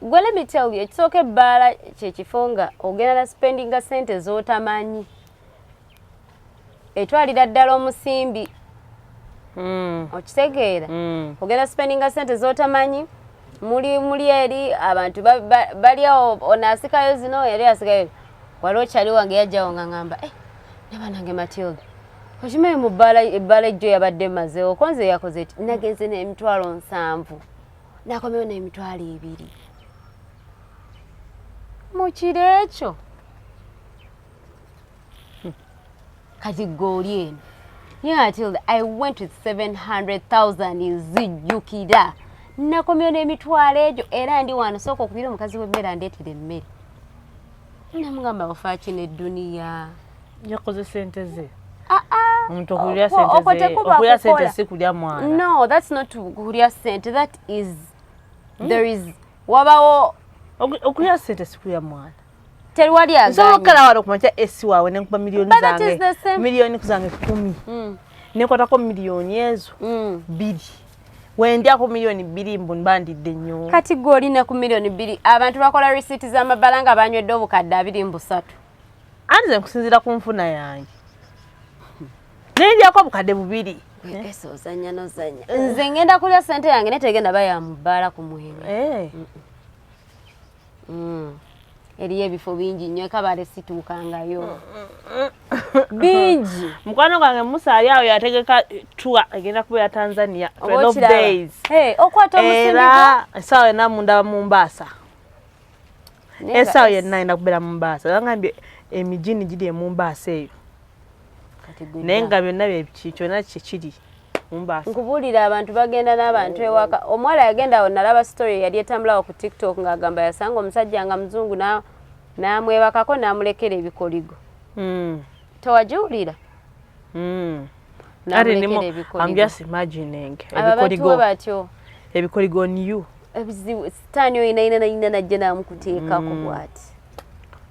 gwe let me tell you ekisooka Baala kyekifo nga ogenda na spendinga sente z'otamanyi etwalira ddala omusimbi okitegeera ogenda spendinga sente z'otamanyi muli eri abantu bali awo onaasikayo zino yali asikayo wali okyali wange yajjawo nga ngamba ne banange Matilda okimanyi mu Baala ejjo yabadde mazeewo konze yakoze eti nagenze n'emitwalo 7 nakomewo n'emitwalo 2 mu kiro ekyo kati goli eno ye Matilda I went with 700,000 zijjukira nakomyo n'emitwalo egyo era ndi wano sooka okubira omukazi w'emmere andeetera emmere namugamba bafaaki n'edduniya yakoze sente ze omuntu okulya sente si kulya mwana no that's not kulya sente that is there is wabawo okulya sente si kulya mwana teriwali aganya okala wano kumakya esi waawe nenkuba miliyoni zange 10 nekwatako miliyoni ezo 2 wendyako miliyoni 2 mbu mbandidde nnyo kati gwe olina ku miliyoni 2 abantu bakola risiiti z'amabbala nga banywedde obukadde 23 anti ze nkusinziira ku nfuna yange nendyako obukadde 2 ese ozanya nozanya nze ngenda kulya sente yange naye tegenda baya mu Baala ku Mwenge eriyo ebifo bingi nnyo Kabale situukangayo bingi mukwano gwange Musa ali awo yategeka tour egenda kubeera Tanzania 12 days okwata omusimbi esaawa ena munda Mombasa esaawa yenna enda kubeera Mombasa bangambye emijini giri e Mombasa eyo naye nga byonna byebiki kyonna kikiri Mombasa nkubuulira abantu bagenda n'abantu ewaka omuwala yagenda awo nalaba story yali etambulawo ku TikTok ng'agamba yasanga omusajja nga muzungu n'amwebakako n'amulekera ebikoligo tewagiwulira I'm just imagining ebikoligo batyo ebikoligo new ebizibu sitaani oyina najja n'amukuteekako bw'ati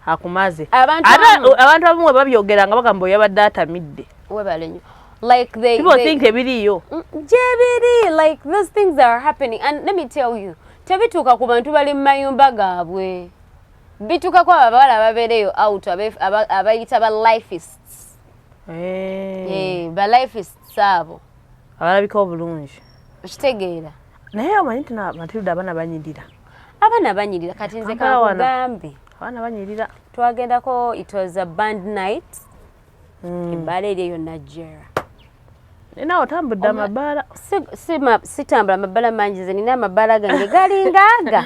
akumaze abantu abamu babyogera nga bagamba oyabadde atamidde webale nnyo like people think ebiriyo jebiri like those things are happening and let me tell you tebituuka ku bantu bali mu mayumba gaabwe bituuka ku abawala ababeereyo out abayita ba lifeists ba lifeists abo abalabika obulungi okitegeera naye amanyi nti Matilda abaana banyirira kati nze kakugambe abaana banyirira twagendako it was a band night Baala eri eyo Nigeria Nina otambudde amabaala. Sitambula amabaala mangi nze nina amabaala gange galingaaga.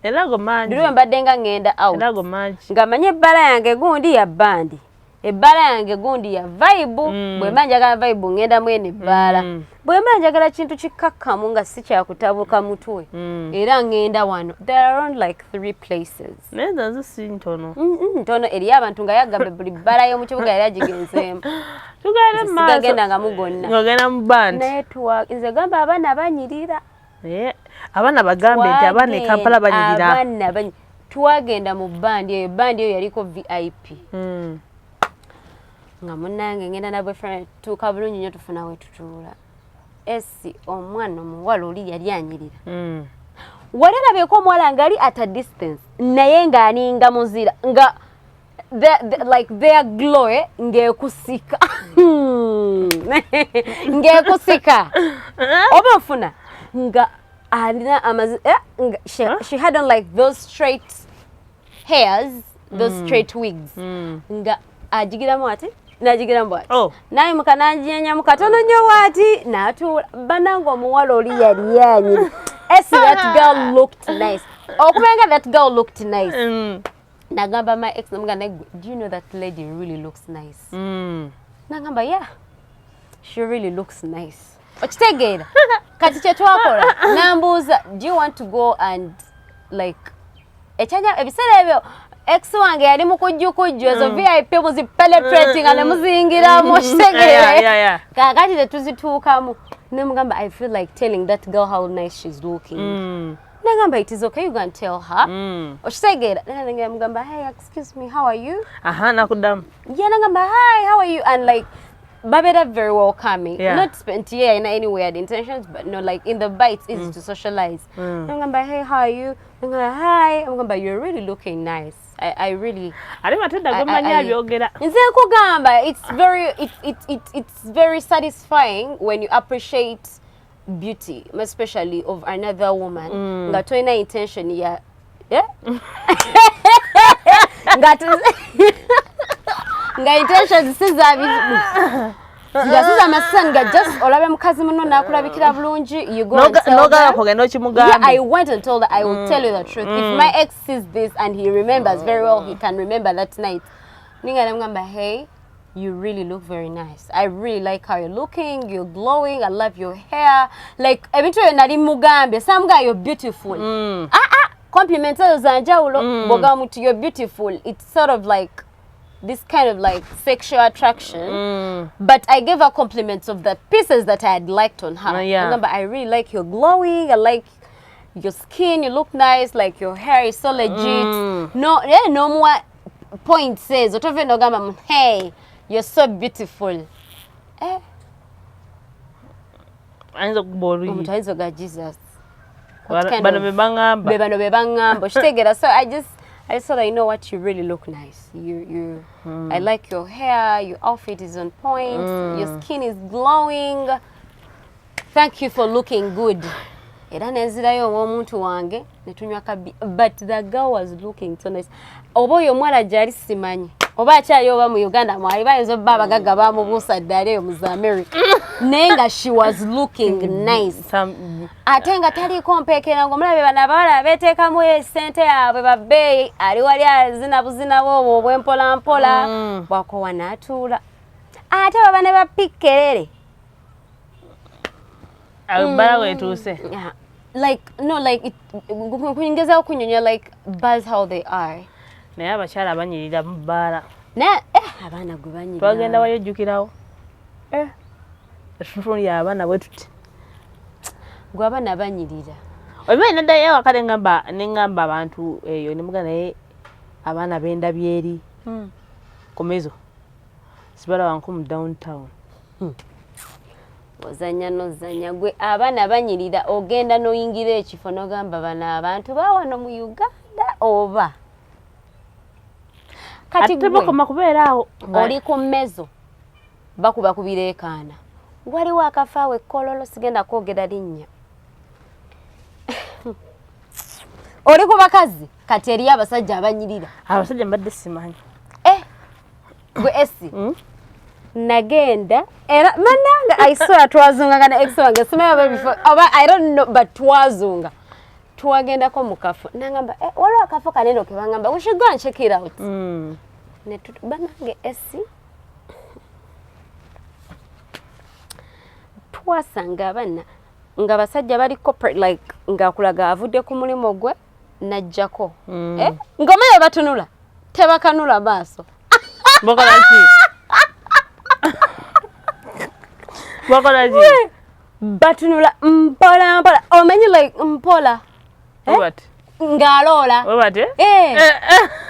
Era go mangi. Dulu mbadde nga ngenda out. Era go mangi. Nga manye ebbala yange gundi ya bandi. Ebbala yange gundi ya vibe. Bwe manjagala vibe ngenda mwene ebbala. Bwe manjagala kintu kikakkamu nga si kyakutabuka mutwe. Era ngenda wano. There are around like 3 places. Neza nzo si ntono. Ntono eri abantu nga yagamba buli bbala y'omu kibuga era gigenzeemu. Tugende maaso. Sigagenda nga mugonna. Ngogenda mu bandi. Naye nze gamba abaana banyirira. Abaana bagambe nti abaana e Kampala banyirira. Abaana twagenda mu bandi eyo. Bandi eyo yaliko VIP. Nga munnange ngenda na boyfriend tuuka bulungi nnyo tufuna we tutuula. Esi omwana omuwala oli yali anyirira. Wali alabyeko omuwala ngali at a distance naye ng'aninga muzira nga like their glow ng'ekusika. Ng'ekusika. Oba ofuna nga alina she had on like those straight hairs, those straight wigs. Nga ajigiramu ati najigiramu ati naye mukanajenya mukatono nnyo wati n'atuula banango omuwala oli yali yanyi. That girl looked nice. Okubenga that girl looked nice. Nagamba my ex namugamba, do you know that lady really looks nice? Nagamba, yeah, she really looks nice. Okitegeera kati kye twakola nambuuza, do you want to go and like ekyanya ebiseera ebyo ex wange yali mukujjukujju ezo VIP muzipenetrating and muzingiramu okitegeera kakati tetuzituukamu. Nemugamba, I feel like telling that girl how nice she's looking. Nagamba, it is okay, you can tell her. Okitegeera nagamba, hey, excuse me, how are you? Nakuddamu. Yeah, nagamba, hi, how are you? And like babeda very welcoming. Not spent here in any weird intentions, but no, like in the bites, easy to socialize. Nagamba, hey, how are you? Nagamba, hi. Nagamba, you're really looking nice. I really. Matilda gomanya byogera. Nze kugamba, it's very satisfying when you appreciate beauty, especially of another woman. Nga toina intention ya nga intention sizabi Ngasiza masanga just olabe mukazi muno nakulabikira bulungi you go and tell her. Yeah, I went and told her I will tell you the truth. If my ex sees this and he remembers very well, he can remember that night. Ninga namgamba, hey, you really look very nice. I really like how you're looking. You're glowing. I love your hair. Like ebintu nali mugambe, some guy you're beautiful. Compliments zanjawulo bogamuti you're beautiful. It's sort of like this kind of like sexual attraction, but I gave her compliments of the pieces that I had liked on her. Remember, I really like your glowing, I like your skin, you look nice, like your hair is so legit. No more point says, hey, you're so beautiful. Jesus. So I saw that, you know what, you really look nice. I like your hair, your outfit is on point, your skin is glowing. Thank you for looking good. But the girl was looking so nice. Obo yo mwala jari simanyi. Oba achayo ba mu Uganda mwali bayizo baba gaga ba mu busa dare mu America. Nenga she was looking nice. Atenga tali kompekera ngo mulabe bana bala beteka mu sente yaabwe babbe ali wali azina buzina bo obwempola mpola bwako wanatula. Ate baba ne bapikerere. Albara wetuse. Yeah. Like no, like it kunyongeza okunyonya like buzz how they are. Naye abakyala abanyirira mu Baala. Abaana gwe banyirira. Twagenda wayojjukirawo. Efufuni y'abaana bwe tuti. Gwe abaana banyirira. Oba neddayo wakale ngamba abantu eyo ne mugana naye abaana b'endabye eri. Komezo. Sibala wanku mu downtown. Ozanya nozanya gwe abaana banyirira ogenda noyingira ekifo nogamba bana abantu bawano mu Uganda oba. Kati gwe kubeeraawo oli ku mmezo bakuba kubireekaana waliwo akafaawe kololo sigenda kwogera linnya oli ku bakazi kati eri abasajja abanyirira abasajja mbadde simanyi gwe esi nagenda era mananga I swear twazunga kana ex wange simaye before I don't know but twazunga twagenda ko mukafu nangamba waliwo akafo kaneno ke bangamba we should go and check it out ne banange esi twasanga bana nga basajja bali corporate like nga kulaga avudde ku mulimo gwe najjako ngomaye batunula tebakanula baaso Bokolaji Bokolaji batunula mpola omenye like mpola what ngalola what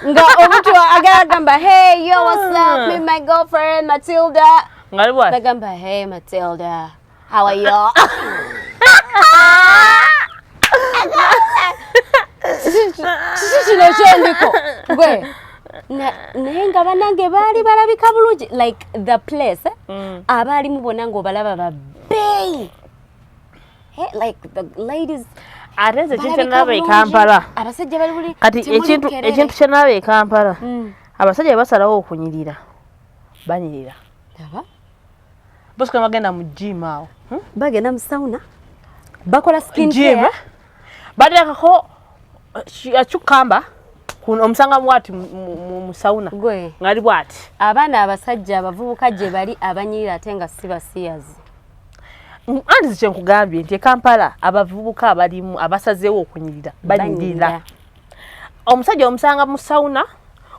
nga omuntu agamba hey yo what's up me my girlfriend Matilda ngali what nagamba hey Matilda how are you Chindiko gwe nenga banange bali balabika bulungi like the place abali mubona ngo balaba babey like the ladies ateze kintu nabe Kampala abasajja bali buli kati ekintu kyenabe Kampala abasajja basalawo okunyirira banyirira aba boska bagenda mu gym awo bagenda mu sauna bakola skin gym care badako achukamba kuno omusanga mwati mu sauna gwe ngali bwati abana abasajja abavubuka gye bali abanyirira atenga sibasiyazi andi kye nkugambye nti Kampala abavubuka abalimu abasazeewo okunyirira banyirira omusajja omusanga mu sauna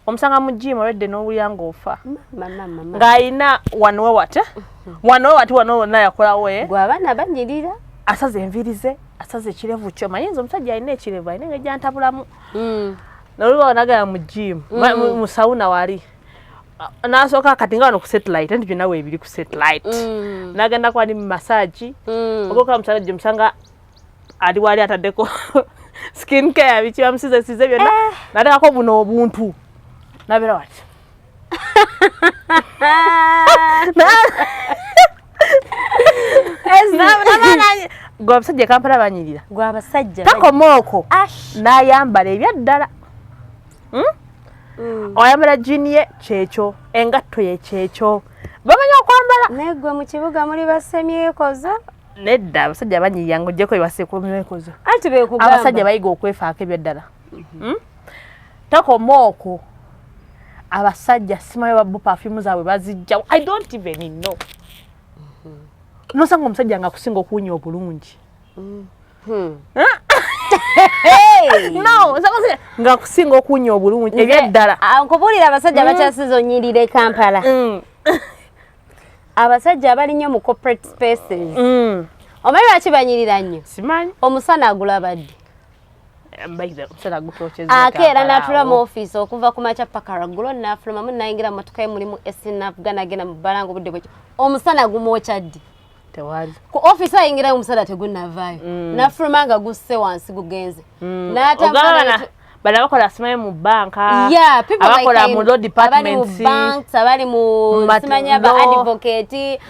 omusanga mu gym already n'obulyango ofa mama ng'ayina wano wate wano na yakolawe gwe abana banyirira asaze envirize asaze ekirevu kyo mayinza omusajja alina ekirevu alina ng'ejjantabulamu noluba wanagala mu gym mu sauna wali nasooka kati nga wano ku satellite nti byonna weebiri ku satellite nagenda ku ali mu massage ogokola musajja omusanga ali wali ataddeko skin care biki bamusizesize byonna nateekako buno obuntu nabeera wati gwe abasajja Kampala banyirira gwe abasajja takomooko n'ayambala ebyaddala oyambala jini ye kyekyo engatto ye kyekyo bamanya okwambala negwe mu kibuga muri basemyekozo nedda abasajja banyirira ng'ogyeko ebasekomyekozo ati bekugamba abasajja bayiga okwefaako ebyaddala takomooko abasajja simayo babbo perfume zaabwe bazijjawo I don't even know nosanga omusajja nga kusinga okuwunya obulungi no nga kusinga okuwunya obulungi ebyaddala nkubuulira abasajja bakyasiza onyirire Kampala abasajja abali nnyo mu corporate spaces omanyi lwaki banyirira nnyo simanyi omusana agulaba ddi akeera n'atula mu ofiisi okuva ku makya paka lwaggulo n'afulumamu n'ayingira mu mmotoka ye mulimu esinavuga n'agenda mu bbala nga obudde bwekyo omusana gumwokya ddi tewali ku ofiisi ayingirayo omusana tegunnavaayo n'afuluma nga gusse wansi gugenze n'atambula bala bakola simanyi mu banka people abakola mu law departments abali mu simanyi aba advocate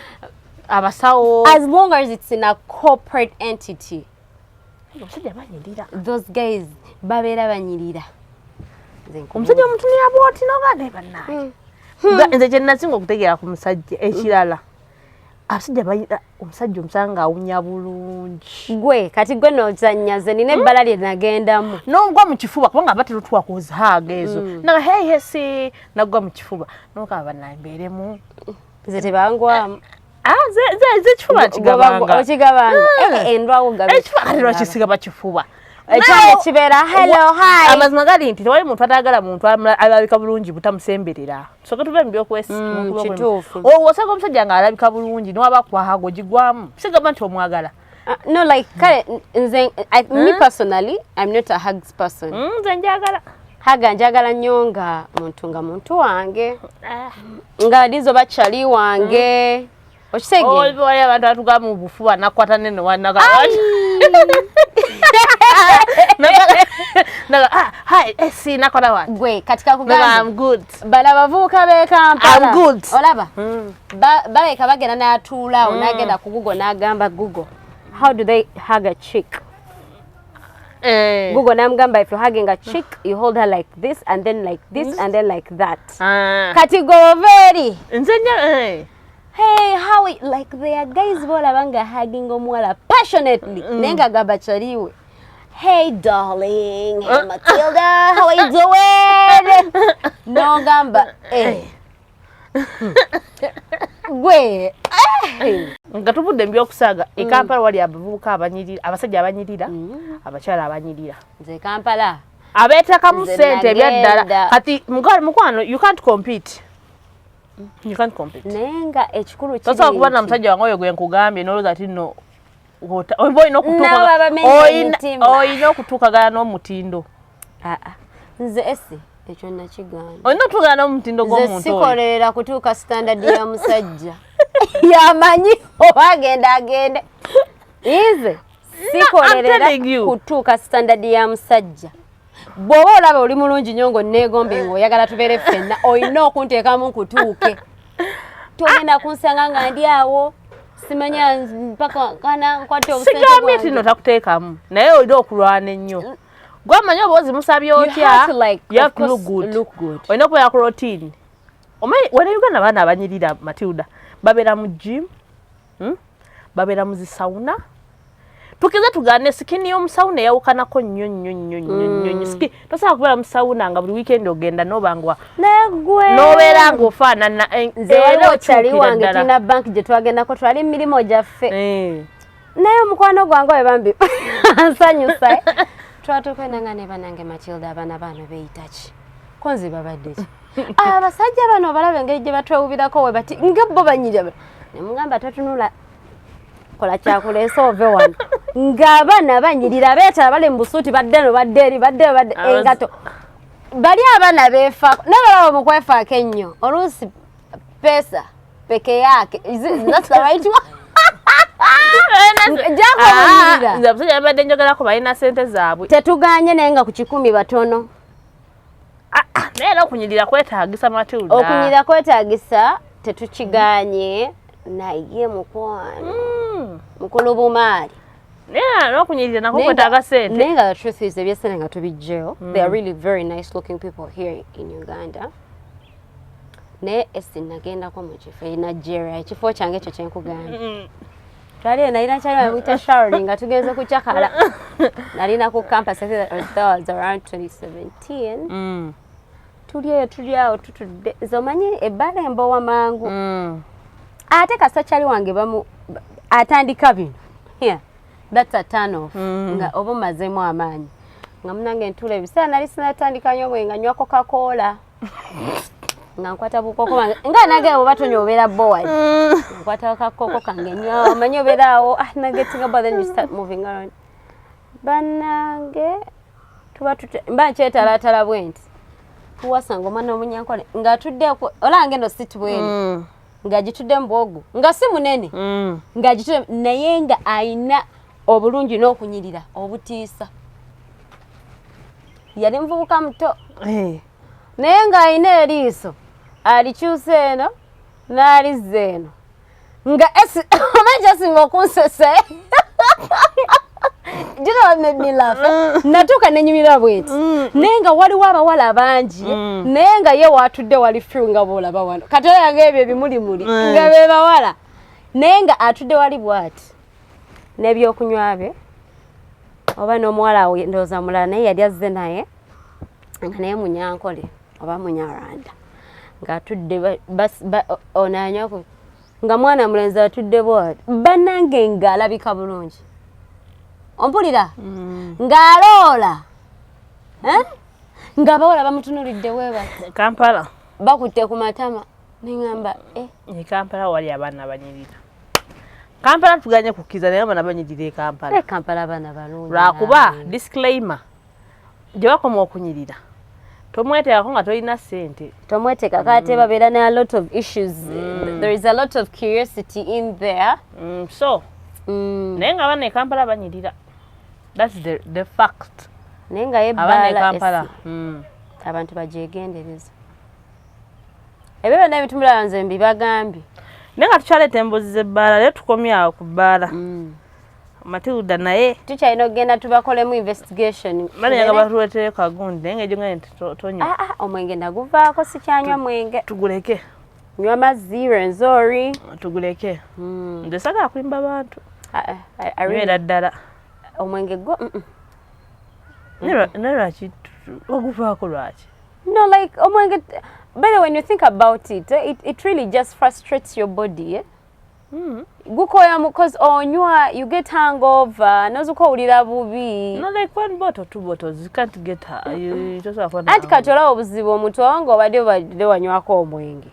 abasawo as long as it's in a corporate entity omusajja banyirira those guys babeera banyirira omusajja omutunira bwoti nogande bannaye nze kye nasinga okutegeera ku musajja ekirala abasajja bayira omusajja omusanga awunya bulungi gwe kati gwe nozanyaze nina ebbala lye nagendamu nogwa mu kifuba kubanga batera twakozaaga ezo naga heyesi nagwa mu kifuba nokaba bannaye mbeeremu ze tebangwamu ze kifuba kigabanga okigabanga endwawo gabe ekifuba kati lwakisiga bakifuba ekyange kibeera hello hi amazima gali nti tewali muntu atayagala muntu alabika bulungi butamusemberera soke tuve mu kituufu osanga omusajja nga alabika bulungi niwaba kwahago gigwamu sigamba nti omwagala no like kale nze me personally I'm not a hugs person nze njagala haga njagala nnyo nga muntu wange nga lizo bakyali wange okisege oli abantu atuga mu bufuba nakwata nene wanaga hi esi nakola wa gwe katika kugamba I'm good bala bavuka be Kampala I'm good olaba baleka bagenda n'atuulaawo n'agenda ku Google n'agamba Google how do they hug a chick Google namgamba if you're hugging a chick you hold her like this and then like this and then like that kati goveri nzenya hey how it, like they are guys bolabanga hugging omwala passionately nenga gabachaliwe hey darling hey Matilda how are you doing no gamba gwe nga tuvudde mbyokusaaga e Kampala wali abavubuka abanyirira abasajja abanyirira abakyala abanyirira nze Kampala abeetekamu ssente ebyaddala kati mukwano you can't compete nenga ekikulu kiri tosobola kuba na musajja wange oyo gwe nkugambye n'olowooza ati nno olina okutuukagana n'omutindo nze esi ekyo nakigamba olina okutuukagana n'omutindo gw'omuntu oyo sikolerera kutuuka standard ya musajja yamanyi oba agende nze sikolerera kutuuka standard ya musajja bw'oba olaba oli mulungi nnyo ng'onneegombe ng'oyagala tubeere ffenna olina okunteekamu nkutuuke togenda kunsanga nga ndi awo simanya mpaka kana nkwate obusente bwange sigambye tino takuteekamu naye olina okulwana ennyo gwamanyi oba ozimusabye otya you have to look good olina okubeera ku routine omanyi wena Uganda abaana abanyirira Matilda babeera mu gym babeera mu zisawuna tukiza tugane sikini y'omusawuna yawukanako nnyo siki tosobola kubeera mu sawuna nga buli weekend ogenda n'obangwa n'obeera ng'ofaanana nze waliwo okyali wange tulina banki gye twagendako twali emirimu gyaffe naye omukwano gwange oyo bambi nsanyusa twatukwenda nga ne banange Matilda abaana baano beeyitaki ko nze babadde ki abasajja bano balabe engeri gye batwewubirako we bati nga bo banyirira ne mugamba totunula kola kyakuleesa ove wano ng'abaana banyirira beetala bali mu busuuti badde eri engato bali abaana beefaako nabalaba mu kwefaako ennyo oluusi pesa peke yake that's the right one nze abasajja babadde njogerako balina ssente zaabwe tetuganye naye nga ku 10 batono naye era okunyirira kwetaagisa Matilda okunyirira kwetaagisa tetukiganye naye mukwano mukulu bumaali n'okunyirira nako kwetaaga ssente naye nga the truth is ebyessente nga tubijjeyo they are really very nice looking people here in Uganda naye esi nagendako mu kifo e Nigeria ekifo kyange ekyo kyenkugamba twali nalina kyali bamuyita Charlie nga tugenze ku Kyakala nalina ku campus that was around 2017 tuli awo tutudde zomanyi ebbala embowa mangu ate kasa kyali wange bamu atandika bino that's a turn off nga oba omazemu amaanyi nga munange ntula ebiseera nali sinatandika nnyo bwe nga nywa Coca-Cola nga nkwata bukoko bange nga nage oba tonywa obeera bored nkwata akakoko kange nywa omanyi obeera awo nagetinga but then you start moving around banange tuba mba nkyetalaatala bwenti tuwasanga omwana omunyankole ng'atudde olange no sit bwene ng'agitudde mu bwogo nga si munene ng'agitudde naye nga ayina obulungi n'okunyirira obutiisa yali muvubuka muto naye ng'ayina eriiso alikyusa eno n'alizza eno nga omanyi kyasinga okunsese you know what made me laugh natuuka nenyumirwa bweti naye nga waliwo abawala bangi naye nga ye watudde wali few nga boolaba wano kati oyange ebyo ebimulimuli nga be bawala naye nga atudde wali bwati n'ebyokunywa bye oba n'omuwala awo ndowooza mulala naye yali azze naye nga naye munyankole oba munyarwanda ng'atudde onanyako nga mwana mulenzi atudde bwati bannange ng'alabika bulungi ompulira ng'aloola ng'abawala bamutunulidde weebase Kampala bakutte ku matama neŋŋamba Kampala wali abaana abanyirira Kampala tuganye kukkiriza naye abaana banyirira Kampala Kampala abaana balungi lwakuba disclaimer gye bakoma okunyirira tomweteekako nga tolina ssente tomweteekako ate babeera ne a lot of issues there is a lot of curiosity in there so naye nga abaana e Kampala banyirira that's the fact naye nga Kampala abantu bagyegendereza ebyo byonna ebitumula nze mbibagambye naye nga tukyaleeta embuzi z'ebbaala leero tukomye awo ku bbaala Matilda naye tukyalina okugenda tubakolemu investigation baleenya nga batuleetere kagundi naye nga egyo nga tonya omwenge naguvaako sikyanywa mwenge tuguleke nywa mazzi enzori tuguleke nze sagala kulimba bantu nywera ddala omwenge gwo nerwaki oguvaako lwaki no like omwenge but when you think about it it really just frustrates your body gukoya because onywa you get hangover nozuko ulira bubi no like one bottle two bottles you can't get you just have one anti katola obuzibu omuntu wange obadde wanywako omwenge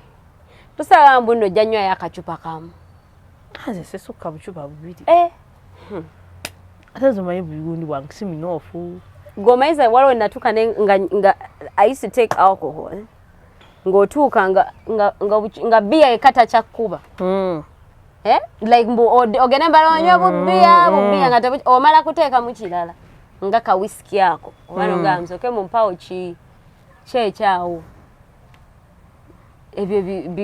tusala mbuno janywa yakachupa kamu aze sesuka buchupa bubiri atazo mayibu gundi bwange siminofu gomaiza walo natuka nga I used to take alcohol ngotuka nga bia ekata chakuba like mbu ogene balonywa bubia nga omala kuteeka mu kirala nga ka whisky yako obano gamzo ke mu mpawo kyekyawo ebyo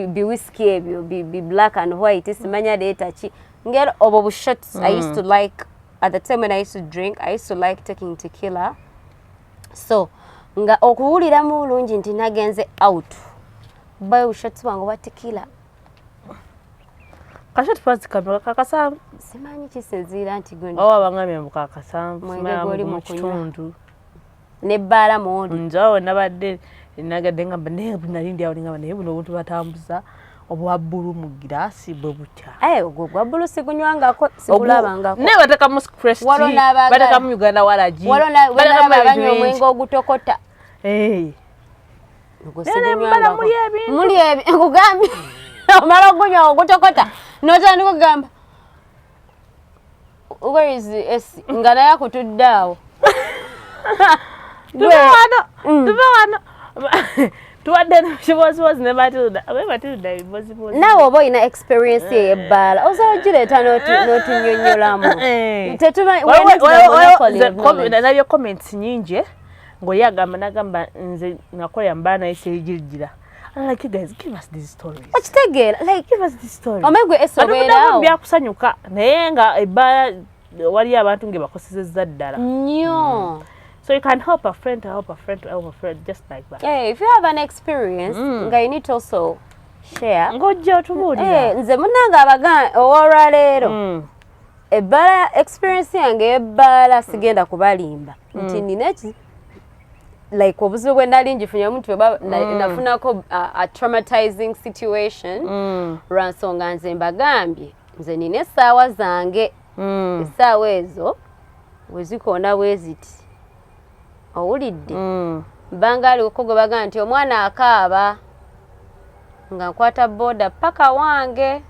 bi whisky ebyo bi black and white simanya data chi ngero obo shots I used to like at the time when I used to drink I used to like taking tequila so nga okuwulira mu bulungi nti nagenze out by shots wangu wa tequila kashati pasi kamera kakasambu simanyi kisinzira nti gondi abangamye mu kakasambu simanyi mu kitundu ne Baala mondi njawo nabadde nagadde ngamba nalindi awo ngamba naye buno obuntu batambuza obwa bbulu mu girasi bwe butya ogwo gwa bbulu sigunywangako sigulabangako ne bateka mu crest bateka mu Uganda walaji bateka mu omwenge ogutokota muli ebintu kugambye omala okunywa ogutokota notandika okugamba where is the AC nga naye akutudde awo tuwadde kibozibozi ne Matilda bibozibozi naawe oba olina experience ey'ebbaala osobola ogireeta n'otunyonyolamu nabyo comments nyingi ng'oli agamba nagamba nze nakolera mbaala naye sirigirijira like you guys give us these stories okitegeera like give us these stories omegwe esobeerawo byakusanyuka naye nga ebbaala waliyo abantu nge bakosezezza ddala nnyo so you can help a friend to help a friend to help a friend just like that if you have an experience nga you need to also share ng'ojja otubuulira nze munnange abaga olwaleero ebbaala experience yange ey'ebbaala sigenda kubalimba nti nineki like obuzibu bwe nali njifunye omuntu nafunako a traumatizing situation lwansonga nze mbagambye nze nina essaawa zange essaawa ezo wezikoona bwe ziti owulidde mbanga aliko gwe bagamba nti omwana akaaba nga nkwata boda paka wange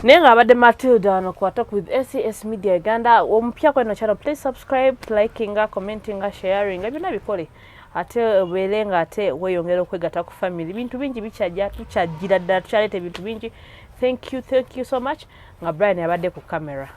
naye ng'abadde Matilda wano ku Talk with SES Media Uganda omupya kweno channel please subscribe likinga commentinga sharinga byonna bikole ate obeere nga ate weeyongera okwegatta ku family bintu bingi bikyajja tukyajjira ddala tukyaleeta ebintu bingi thank you so much nga Brian yabadde ku camera